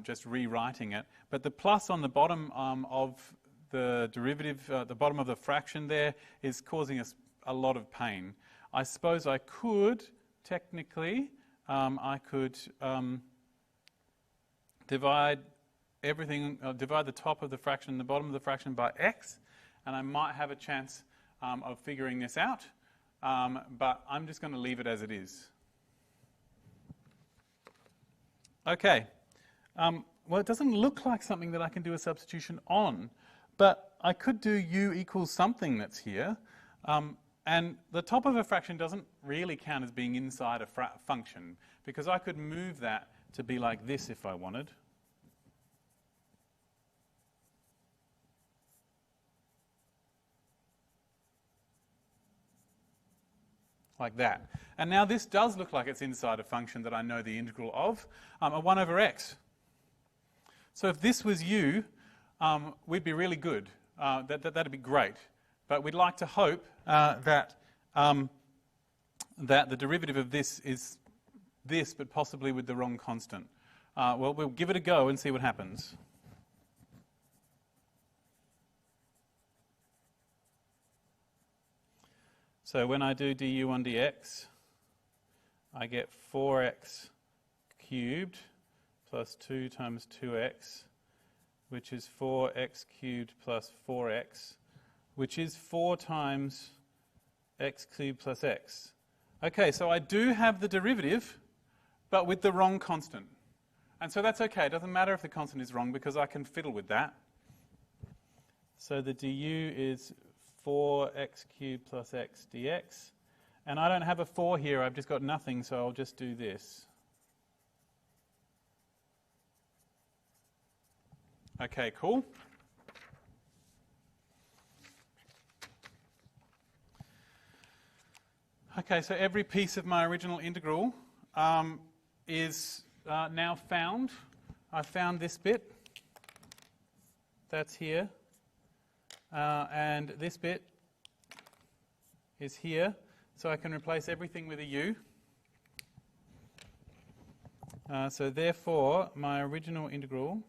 just rewriting it. But the plus on the bottom of the derivative, the bottom of the fraction there, is causing us a lot of pain. I suppose I could, technically, divide the top of the fraction and the bottom of the fraction by x, and I might have a chance of figuring this out, but I'm just going to leave it as it is. Okay. well, it doesn't look like something that I can do a substitution on, but I could do u equals something that's here, and the top of a fraction doesn't really count as being inside a function, because I could move that to be like this if I wanted. Like that. And now this does look like it's inside a function that I know the integral of, a 1 over x. So if this was u, we'd be really good. That'd be great. But we'd like to hope that the derivative of this is this, but possibly with the wrong constant. Well, we'll give it a go and see what happens. So when I do du on dx, I get 4x cubed plus 2 times 2x, which is 4x cubed plus 4x, which is 4 times x cubed plus x. Okay, so I do have the derivative, but with the wrong constant. And so that's okay. It doesn't matter if the constant is wrong, because I can fiddle with that. So the du is 4x cubed plus x dx. And I don't have a 4 here. I've just got nothing, so I'll just do this. Okay, cool. Okay, so every piece of my original integral is now found. I found this bit. That's here. And this bit is here. So I can replace everything with a u. So therefore, my original integral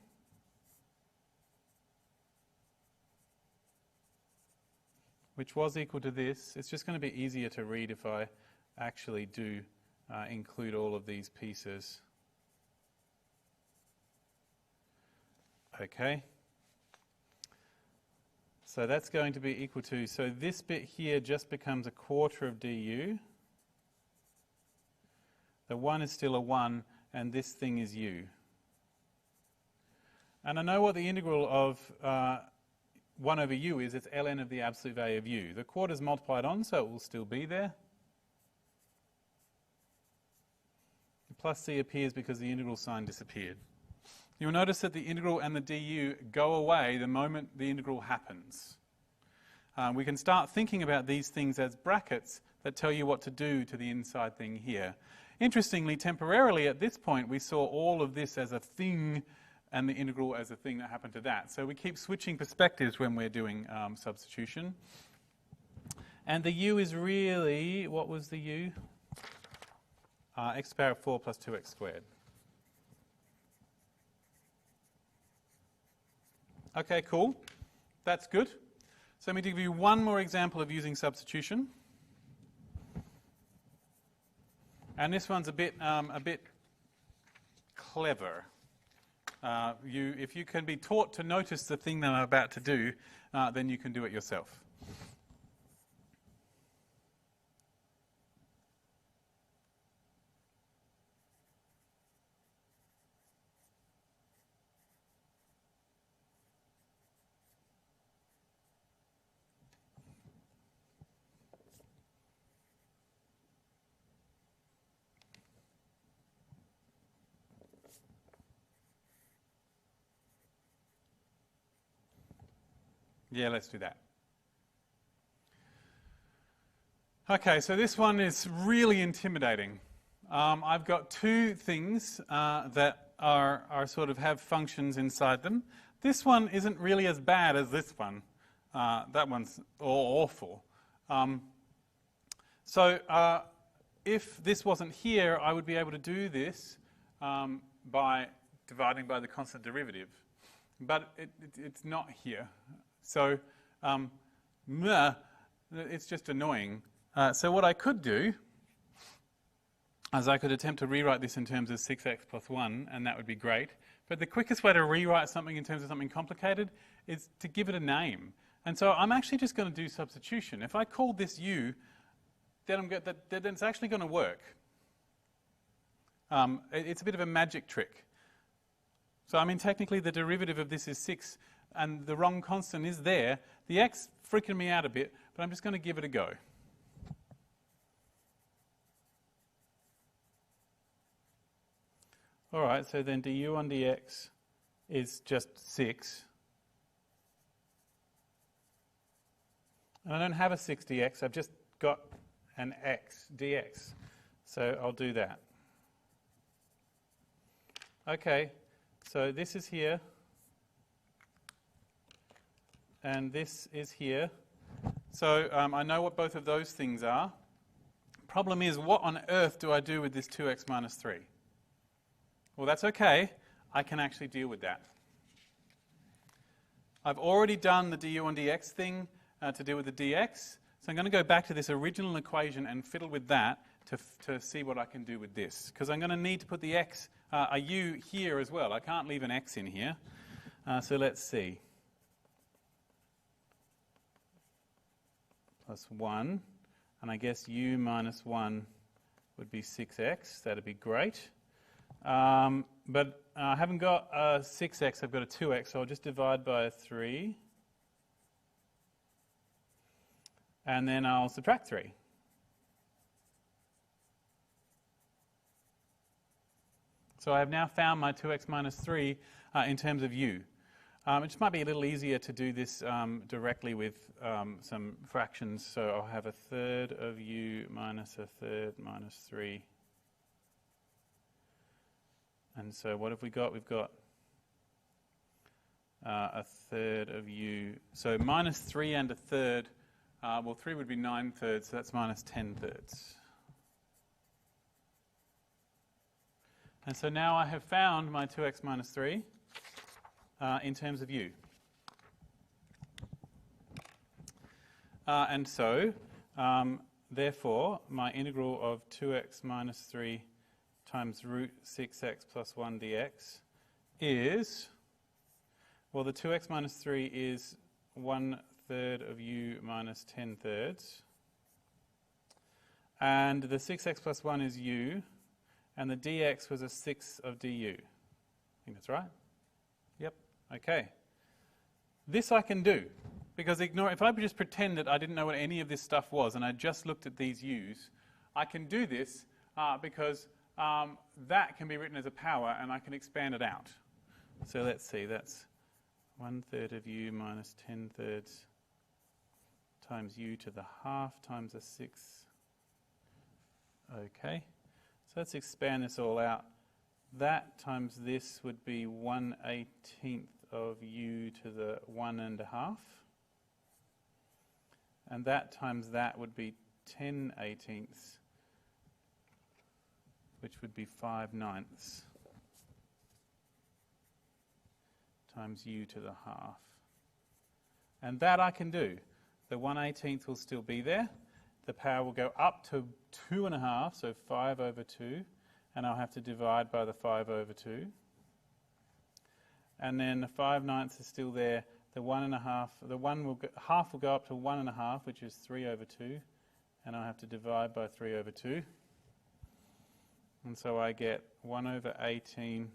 which was equal to this. It's just going to be easier to read if I actually do include all of these pieces. Okay. So that's going to be equal to, so this bit here just becomes a quarter of du. The 1 is still a 1, and this thing is u. And I know what the integral of 1 over u is. It's ln of the absolute value of u. The quarter's multiplied on, so it will still be there. The plus c appears because the integral sign disappeared. You'll notice that the integral and the du go away the moment the integral happens. We can start thinking about these things as brackets that tell you what to do to the inside thing here. Interestingly, temporarily at this point, we saw all of this as a thing and the integral as a thing that happened to that. So we keep switching perspectives when we're doing substitution. And the u is really, what was the u? X to the power of 4 plus 2x squared. Okay, cool. That's good. So let me give you one more example of using substitution. And this one's a bit clever. If you can be taught to notice the thing that I'm about to do, then you can do it yourself. Yeah, let's do that. Okay, so this one is really intimidating. I've got two things that are sort of have functions inside them. This one isn't really as bad as this one. That one's awful. So if this wasn't here, I would be able to do this by dividing by the constant derivative. But it's not here. So it's just annoying. So what I could do is I could attempt to rewrite this in terms of 6x plus 1, and that would be great. But the quickest way to rewrite something in terms of something complicated is to give it a name. And so I'm actually just going to do substitution. If I call this u, then it's actually going to work. It's a bit of a magic trick. So I mean, technically the derivative of this is 6, and the wrong constant is there. The x freaking me out a bit, but I'm just going to give it a go. All right, so then du on dx is just 6. And I don't have a 6 dx, I've just got an x dx. So I'll do that. Okay, so this is here, and this is here. So I know what both of those things are. Problem is, what on earth do I do with this 2x minus 3? Well, that's okay. I can actually deal with that. I've already done the du on dx thing to deal with the dx. So I'm going to go back to this original equation and fiddle with that to see what I can do with this. Because I'm going to need to put the x, a u here as well. I can't leave an x in here. So let's see. Plus 1. And I guess u minus 1 would be 6x. That'd be great. But I haven't got a 6x, I've got a 2x, so I'll just divide by a 3. And then I'll subtract 3. So I have now found my 2x minus 3 in terms of u. It just might be a little easier to do this directly with some fractions. So I'll have a third of u minus a third minus 3. And so what have we got? We've got a third of u. So minus 3 and a third. Well, 3 would be 9/3, so that's minus 10/3. And so now I have found my 2x minus 3 in terms of u. And so, therefore, my integral of 2x minus 3 times root 6x plus 1 dx is, well, the 2x minus 3 is 1/3 of u minus 10/3. And the 6x plus 1 is u, and the dx was a 6 of du. I think that's right? Yep. Okay. This I can do, because if I just pretend that I didn't know what any of this stuff was and I just looked at these u's, I can do this because that can be written as a power and I can expand it out. So let's see, that's 1/3 of u minus 10/3 times u to the half times a 6. Okay, so let's expand this all out. That times this would be 1/18 of u to the 1.5. And that times that would be 10/18, which would be 5/9 times u to the half. And that I can do. The 1/18 will still be there. The power will go up to 2.5, so 5/2, and I'll have to divide by the 5/2. And then the 5/9 is still there. The 1.5, half will go up to 1.5, which is 3/2, and I'll have to divide by 3/2. And so I get 1/18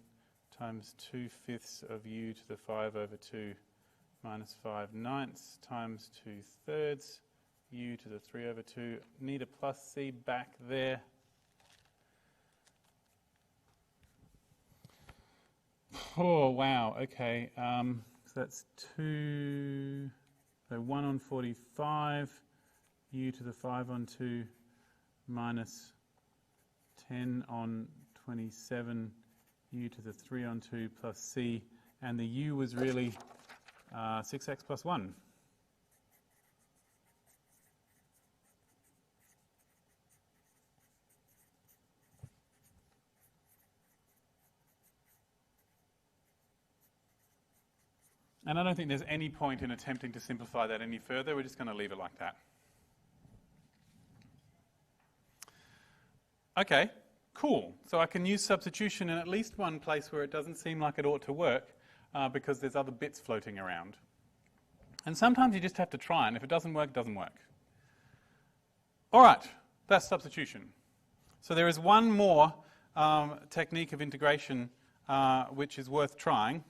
times 2/5 of u to the 5/2 minus 5/9 times 2/3 u to the 3/2. Need a plus c back there. Oh, wow, okay. So that's 1 on 45 u to the 5/2 minus 10 on 27 u to the 3/2 plus c, and the u was really 6x plus 1. And I don't think there's any point in attempting to simplify that any further. We're just going to leave it like that. Okay, cool. So I can use substitution in at least one place where it doesn't seem like it ought to work because there's other bits floating around. And sometimes you just have to try, and if it doesn't work, it doesn't work. All right, that's substitution. So there is one more technique of integration which is worth trying,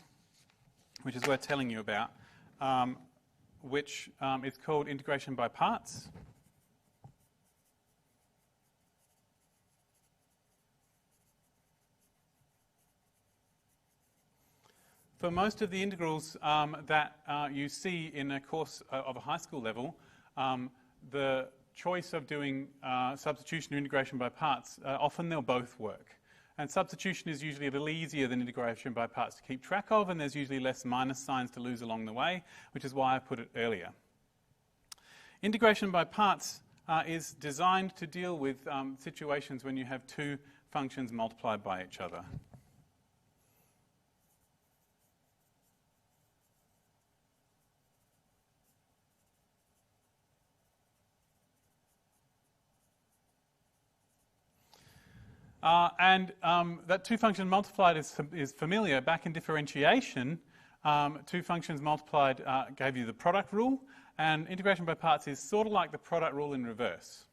which is worth telling you about, which is called integration by parts. For most of the integrals that you see in a course of a high school level, the choice of doing substitution or integration by parts, often they'll both work. And substitution is usually a little easier than integration by parts to keep track of, and there's usually less minus signs to lose along the way, which is why I put it earlier. Integration by parts is designed to deal with situations when you have two functions multiplied by each other. That two functions multiplied is familiar. Back in differentiation, two functions multiplied gave you the product rule, and integration by parts is sort of like the product rule in reverse.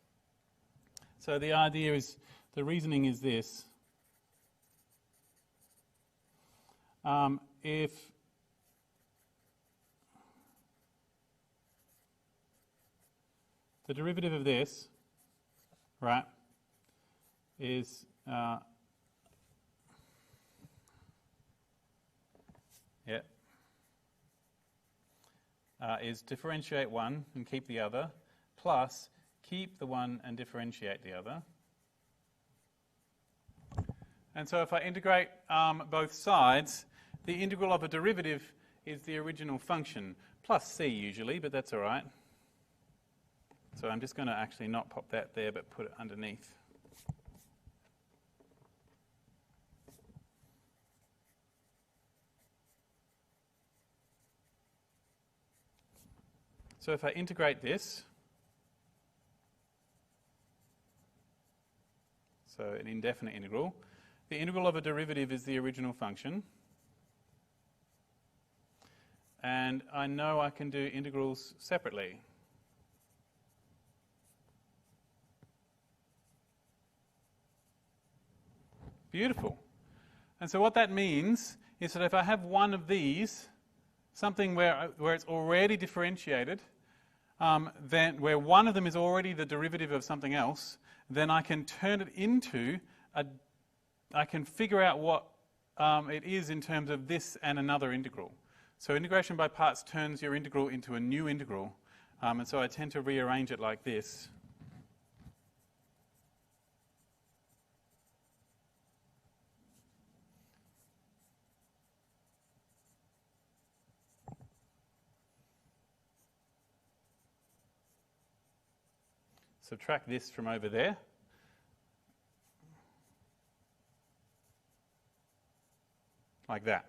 So the idea is, the reasoning is this. If the derivative of this, right, is is differentiate one and keep the other, plus keep the one and differentiate the other. And so if I integrate both sides, the integral of a derivative is the original function, plus c usually, but that's all right. So I'm just going to actually not pop that there, but put it underneath. So if I integrate this, so an indefinite integral, the integral of a derivative is the original function. And I know I can do integrals separately. Beautiful. And so what that means is that if I have one of these, something where it's already differentiated, then where one of them is already the derivative of something else, then I can turn it into I can figure out what it is in terms of this and another integral. So integration by parts turns your integral into a new integral, and so I tend to rearrange it like this. Subtract this from over there. Like that.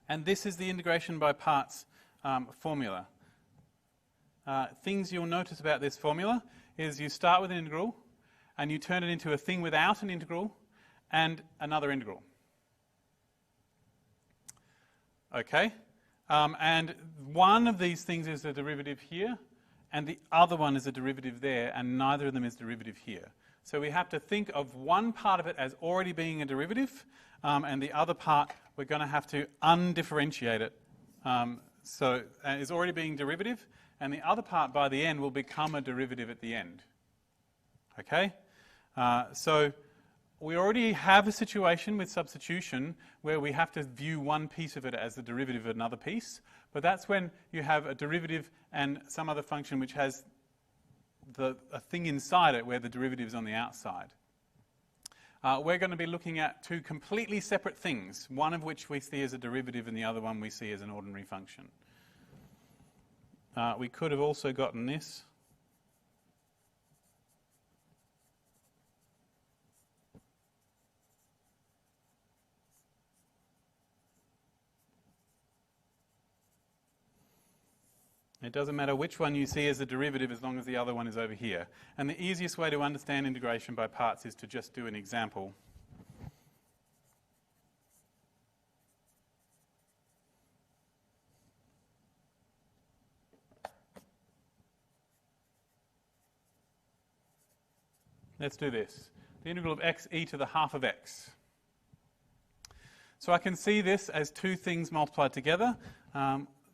And this is the integration by parts formula. Things you'll notice about this formula is you start with an integral and you turn it into a thing without an integral and another integral. Okay? And one of these things is a derivative here, and the other one is a derivative there, and neither of them is derivative here. So we have to think of one part of it as already being a derivative, and the other part we're going to have to undifferentiate it. So it's already being derivative, and the other part by the end will become a derivative at the end. Okay? So we already have a situation with substitution where we have to view one piece of it as the derivative of another piece, but that's when you have a derivative and some other function which has a thing inside it where the derivative is on the outside. We're going to be looking at two completely separate things, one of which we see as a derivative and the other one we see as an ordinary function. We could have also gotten this. It doesn't matter which one you see as a derivative as long as the other one is over here. And the easiest way to understand integration by parts is to just do an example. Let's do this. The integral of x e to the half of x. So I can see this as two things multiplied together.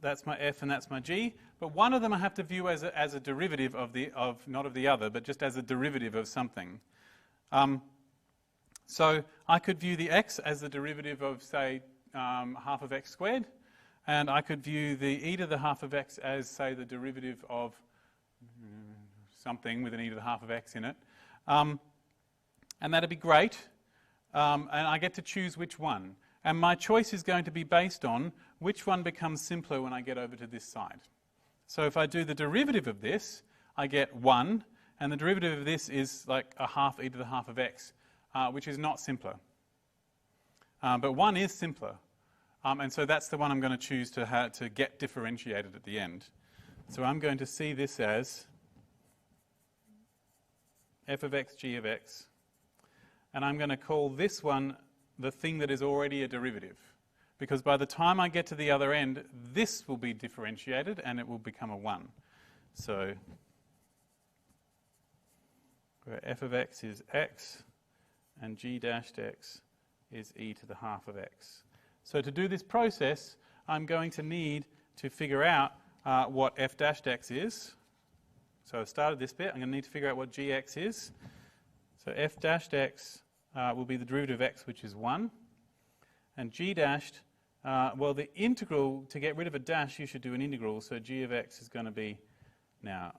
That's my f and that's my g. But one of them I have to view as a derivative of not of the other, but just as a derivative of something. So I could view the x as the derivative of, say, half of x squared. And I could view the e to the half of x as, say, the derivative of something with an e to the half of x in it. And that'd be great. And I get to choose which one. And my choice is going to be based on which one becomes simpler when I get over to this side. So if I do the derivative of this, I get 1. And the derivative of this is like a half e to the half of x, which is not simpler. But 1 is simpler. And so that's the one I'm going to choose to get differentiated at the end. So I'm going to see this as f of x, g of x. And I'm going to call this one the thing that is already a derivative. Because by the time I get to the other end, this will be differentiated and it will become a 1. So where f of x is x and g dashed x is e to the half of x. So to do this process, I'm going to need to figure out what f dashed x is. So I've started this bit. I'm going to need to figure out what gx is. So f dashed x will be the derivative of x, which is 1. And g dashed, well, the integral, to get rid of a dash, you should do an integral. So g of x is going to be, now,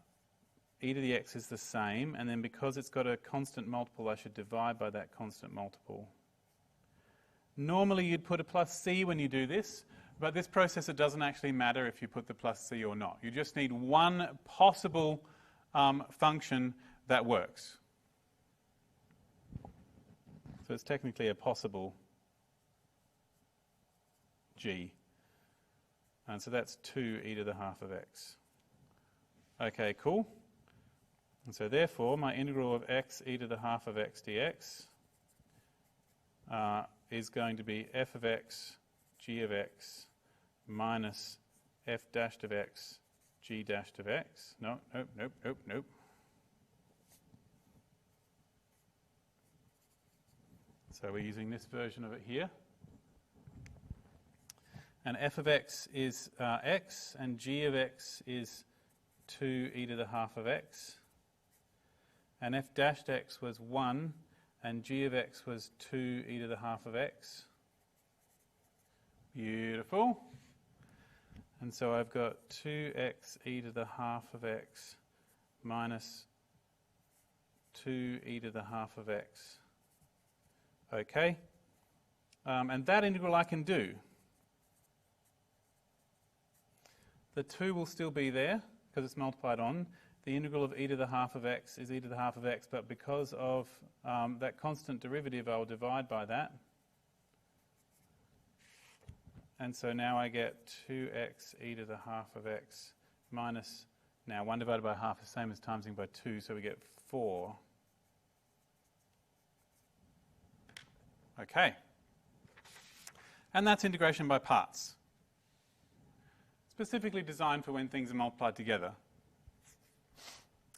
e to the x is the same. And then because it's got a constant multiple, I should divide by that constant multiple. Normally, you'd put a plus c when you do this. But this process, it doesn't actually matter if you put the plus c or not. You just need one possible function that works. So it's technically a possible g. And so that's 2 e to the half of x. Okay, cool. And so therefore, my integral of x e to the half of x dx is going to be f of x, g of x, minus f dashed of x, g dashed of x. No, nope, nope, nope, nope. So we're using this version of it here. And f of x is x, and g of x is 2 e to the half of x. And f dashed x was 1, and g of x was 2 e to the half of x. Beautiful. And so I've got 2x e to the half of x minus 2 e to the half of x. Okay. And that integral I can do. The 2 will still be there because it's multiplied on. The integral of e to the half of x is e to the half of x, but because of that constant derivative, I'll divide by that. And so now I get 2x e to the half of x minus, now 1 divided by half is the same as timesing by 2, so we get 4. Okay. And that's integration by parts. Specifically designed for when things are multiplied together.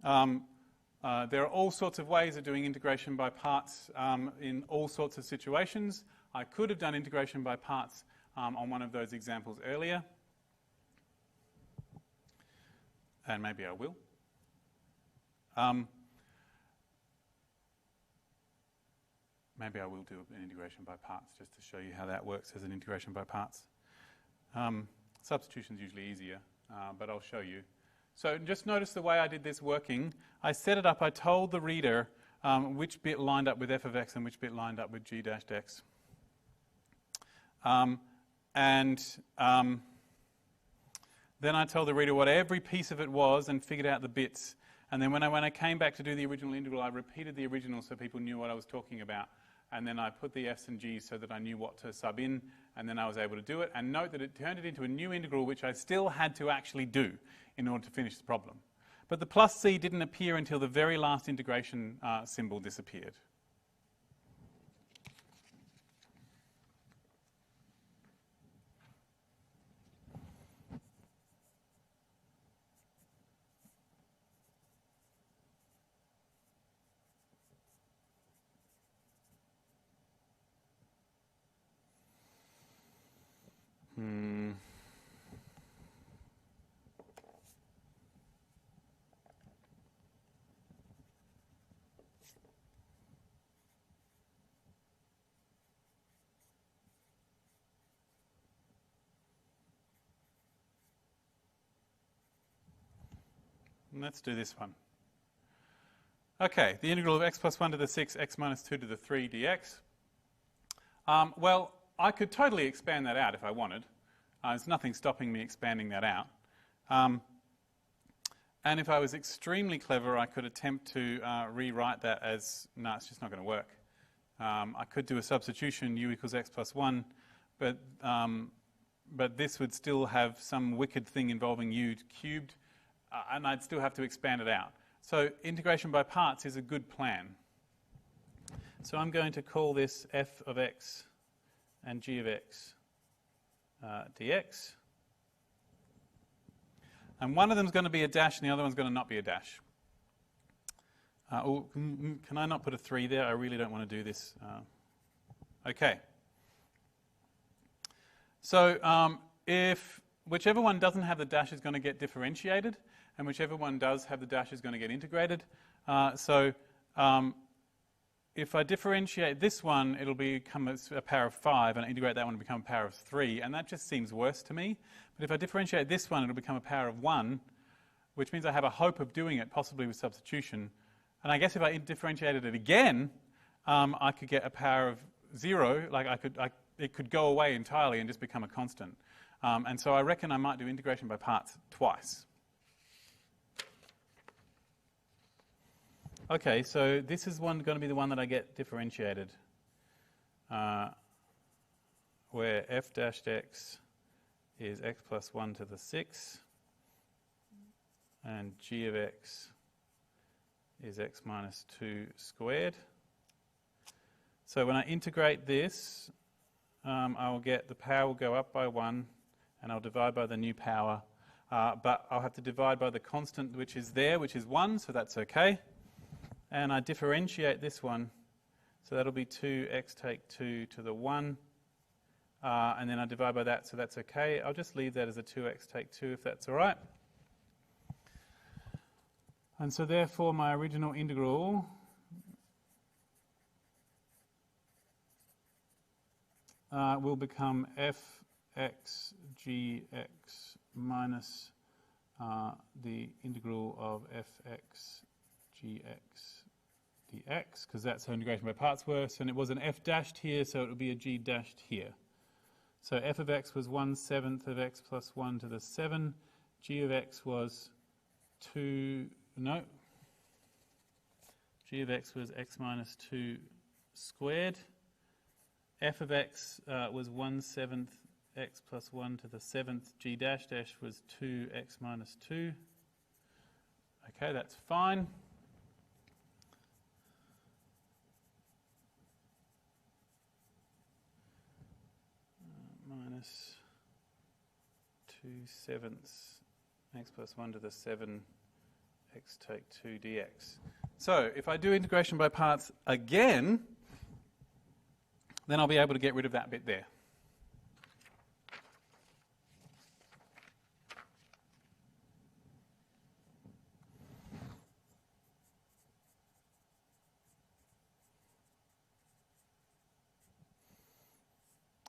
There are all sorts of ways of doing integration by parts in all sorts of situations. I could have done integration by parts on one of those examples earlier. And maybe I will. Maybe I will do an integration by parts just to show you how that works as an integration by parts. Substitution is usually easier, but I'll show you. So just notice the way I did this working. I set it up, I told the reader which bit lined up with f of x and which bit lined up with g dashed x. Then I told the reader what every piece of it was and figured out the bits. And then when I came back to do the original integral, I repeated the original so people knew what I was talking about. And then I put the f's and g's so that I knew what to sub in, and then I was able to do it. And note that it turned it into a new integral, which I still had to actually do in order to finish the problem. But the plus c didn't appear until the very last integration symbol disappeared. Let's do this one. Okay, the integral of x plus 1 to the 6, x minus 2 to the 3 dx. Well, I could totally expand that out if I wanted. There's nothing stopping me expanding that out. And if I was extremely clever, I could attempt to rewrite that as, no, it's just not going to work. I could do a substitution, u equals x plus 1, but this would still have some wicked thing involving u cubed, and I'd still have to expand it out. So integration by parts is a good plan. So I'm going to call this f of x and g of x dx. And one of them is going to be a dash and the other one's going to not be a dash. Can I not put a 3 there? I really don't want to do this. Okay. So if whichever one doesn't have the dash is going to get differentiated, and whichever one does have the dash is going to get integrated. If I differentiate this one, it'll become a power of 5, and I integrate that one to become a power of 3, and that just seems worse to me. But if I differentiate this one, it'll become a power of 1, which means I have a hope of doing it, possibly with substitution. And I guess if I differentiated it again, I could get a power of 0, like it could go away entirely and just become a constant. And so I reckon I might do integration by parts twice. Okay, so this is going to be the one that I get differentiated, where f dashed x is x plus 1 to the 6, and g of x is x minus 2 squared. So when I integrate this, I will get the power will go up by 1, and I'll divide by the new power, but I'll have to divide by the constant which is there, which is 1, so that's okay. And I differentiate this one, so that'll be 2x take 2 to the 1, and then I divide by that, so that's okay. I'll just leave that as a 2x take 2 if that's all right. And so therefore my original integral will become fx gx minus the integral of fx gx dx, because that's how integration by parts works, and it was an f dashed here, so it would be a g dashed here. So f of x was 1/7 of x plus 1 to the 7, g of x was g of x was x minus 2 squared. F of x was 1/7 x plus 1 to the 7th, g dash dash was 2x minus 2. Okay, that's fine. Minus 2/7 x plus 1 to the 7 x take 2 dx. So if I do integration by parts again, then I'll be able to get rid of that bit there.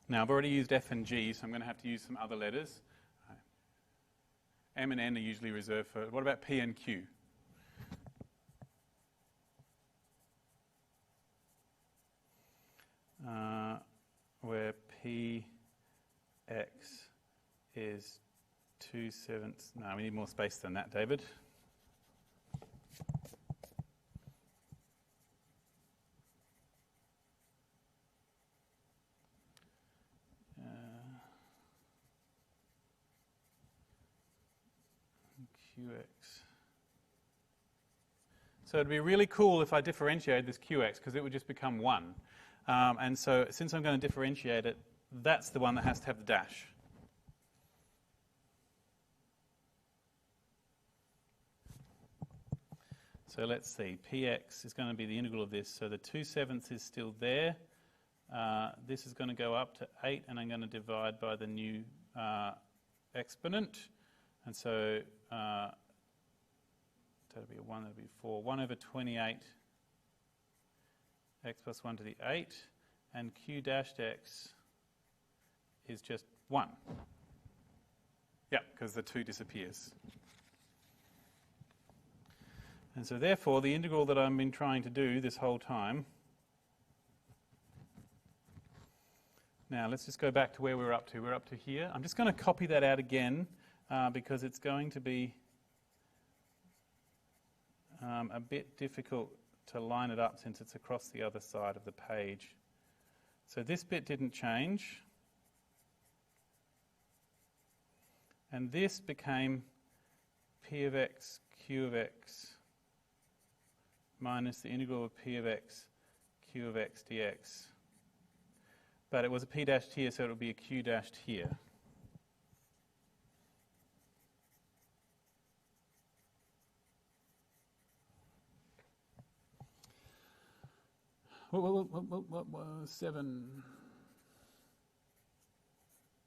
Now, I've already used F and G, so I'm going to have to use some other letters. M and N are usually reserved for... What about P and Q? Where P, X is 2/7... No, we need more space than that, David. QX. So it'd be really cool if I differentiated this QX, because it would just become 1. And so since I'm going to differentiate it, that's the one that has to have the dash. So let's see, Px is going to be the integral of this. So the 2/7 is still there. This is going to go up to 8, and I'm going to divide by the new exponent. And so that'll be a 1, that'll be 4. 1 over 28 x plus 1 to the 8. And q dashed x is just 1. Yeah, because the 2 disappears. And so therefore, the integral that I've been trying to do this whole time. Now, let's just go back to where we're up to. We're up to here. I'm just going to copy that out again because it's going to be a bit difficult to line it up since it's across the other side of the page. So this bit didn't change. And this became p of x, q of x, minus the integral of p of x, q of x dx. But it was a p dashed here, so it would be a q dashed here. What 7?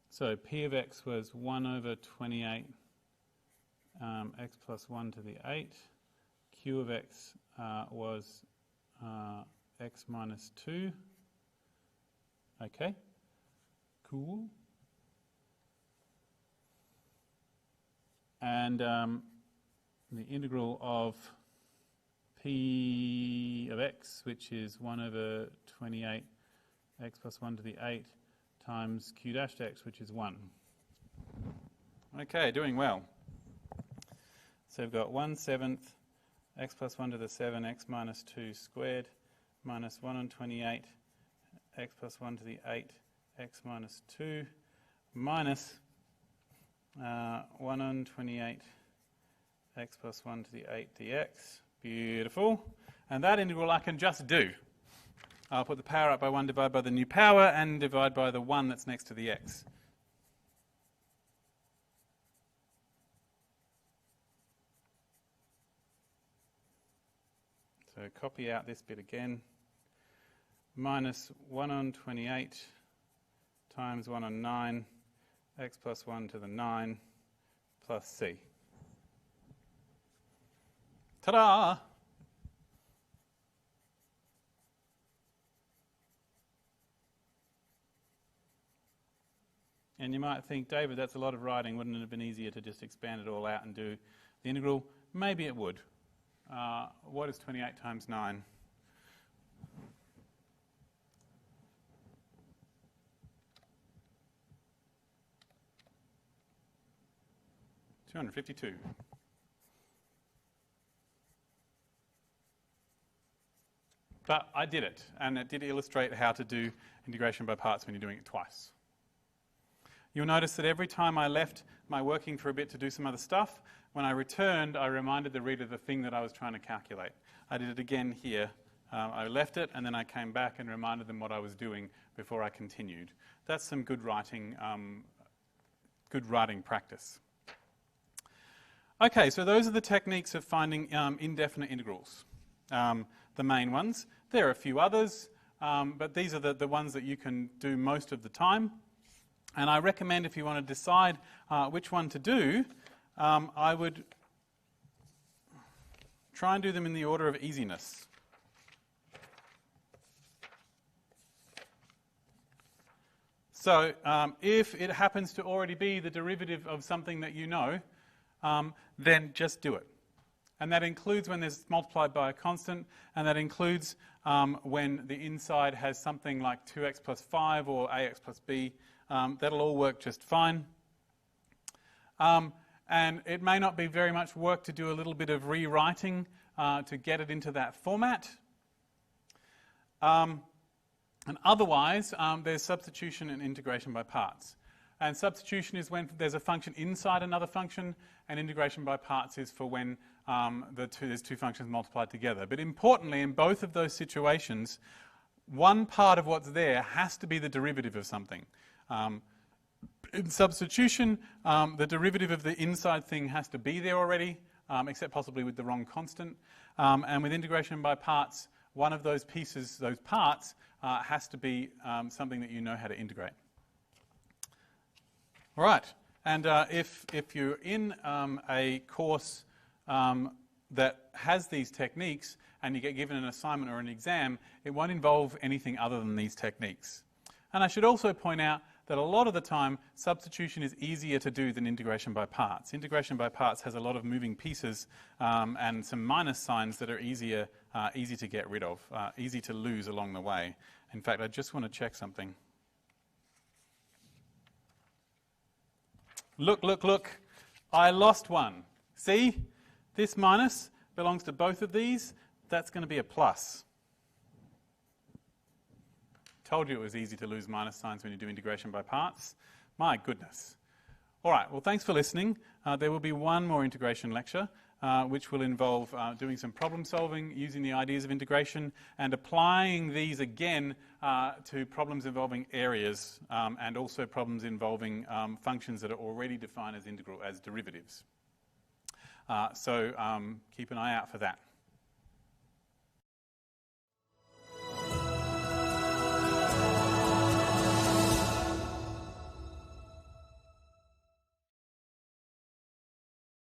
So p of x was 1 over 28 x plus 1 to the 8. Q of x was x minus 2. Okay, cool. And the integral of p of x, which is 1 over 28 x plus 1 to the 8 times q dashed x, which is 1. Okay, doing well. So we've got 1/7 x plus 1 to the 7 x minus 2 squared minus 1 on 28 x plus 1 to the 8 x minus 2 minus 1 on 28 x plus 1 to the 8 dx. Beautiful. And that integral I can just do. I'll put the power up by 1, divide by the new power, and divide by the 1 that's next to the x. So copy out this bit again. Minus 1 on 28 times 1 on 9, x plus 1 to the 9, plus c. Ta-da! And you might think, David, that's a lot of writing. Wouldn't it have been easier to just expand it all out and do the integral? Maybe it would. What is 28 times 9? $252. But I did it, and it did illustrate how to do integration by parts when you're doing it twice. You'll notice that every time I left my working for a bit to do some other stuff, when I returned, I reminded the reader the thing that I was trying to calculate. I did it again here. I left it, and then I came back and reminded them what I was doing before I continued. That's some good writing practice. Okay, so those are the techniques of finding indefinite integrals, the main ones. There are a few others, but these are the ones that you can do most of the time. And I recommend, if you want to decide which one to do, I would try and do them in the order of easiness. So if it happens to already be the derivative of something that you know, then just do it. And that includes when there's multiplied by a constant, and that includes when the inside has something like 2x plus 5 or ax plus b. That'll all work just fine. And it may not be very much work to do a little bit of rewriting to get it into that format. And otherwise, there's substitution and integration by parts. And substitution is when there's a function inside another function, and integration by parts is for when there's two functions multiplied together. But importantly, in both of those situations, one part of what's there has to be the derivative of something. In substitution, the derivative of the inside thing has to be there already, except possibly with the wrong constant. And with integration by parts, one of those pieces, those parts, has to be something that you know how to integrate. All right, and if you're in a course that has these techniques and you get given an assignment or an exam, it won't involve anything other than these techniques. And I should also point out that a lot of the time substitution is easier to do than integration by parts. Integration by parts has a lot of moving pieces and some minus signs that are easy to get rid of, easy to lose along the way. In fact, I just want to check something. Look, look, look. I lost one. See? This minus belongs to both of these. That's going to be a plus. Told you it was easy to lose minus signs when you do integration by parts. My goodness. All right, well, thanks for listening. There will be one more integration lecture, which will involve doing some problem solving, using the ideas of integration, and applying these again to problems involving areas and also problems involving functions that are already defined as integral, as derivatives. So keep an eye out for that.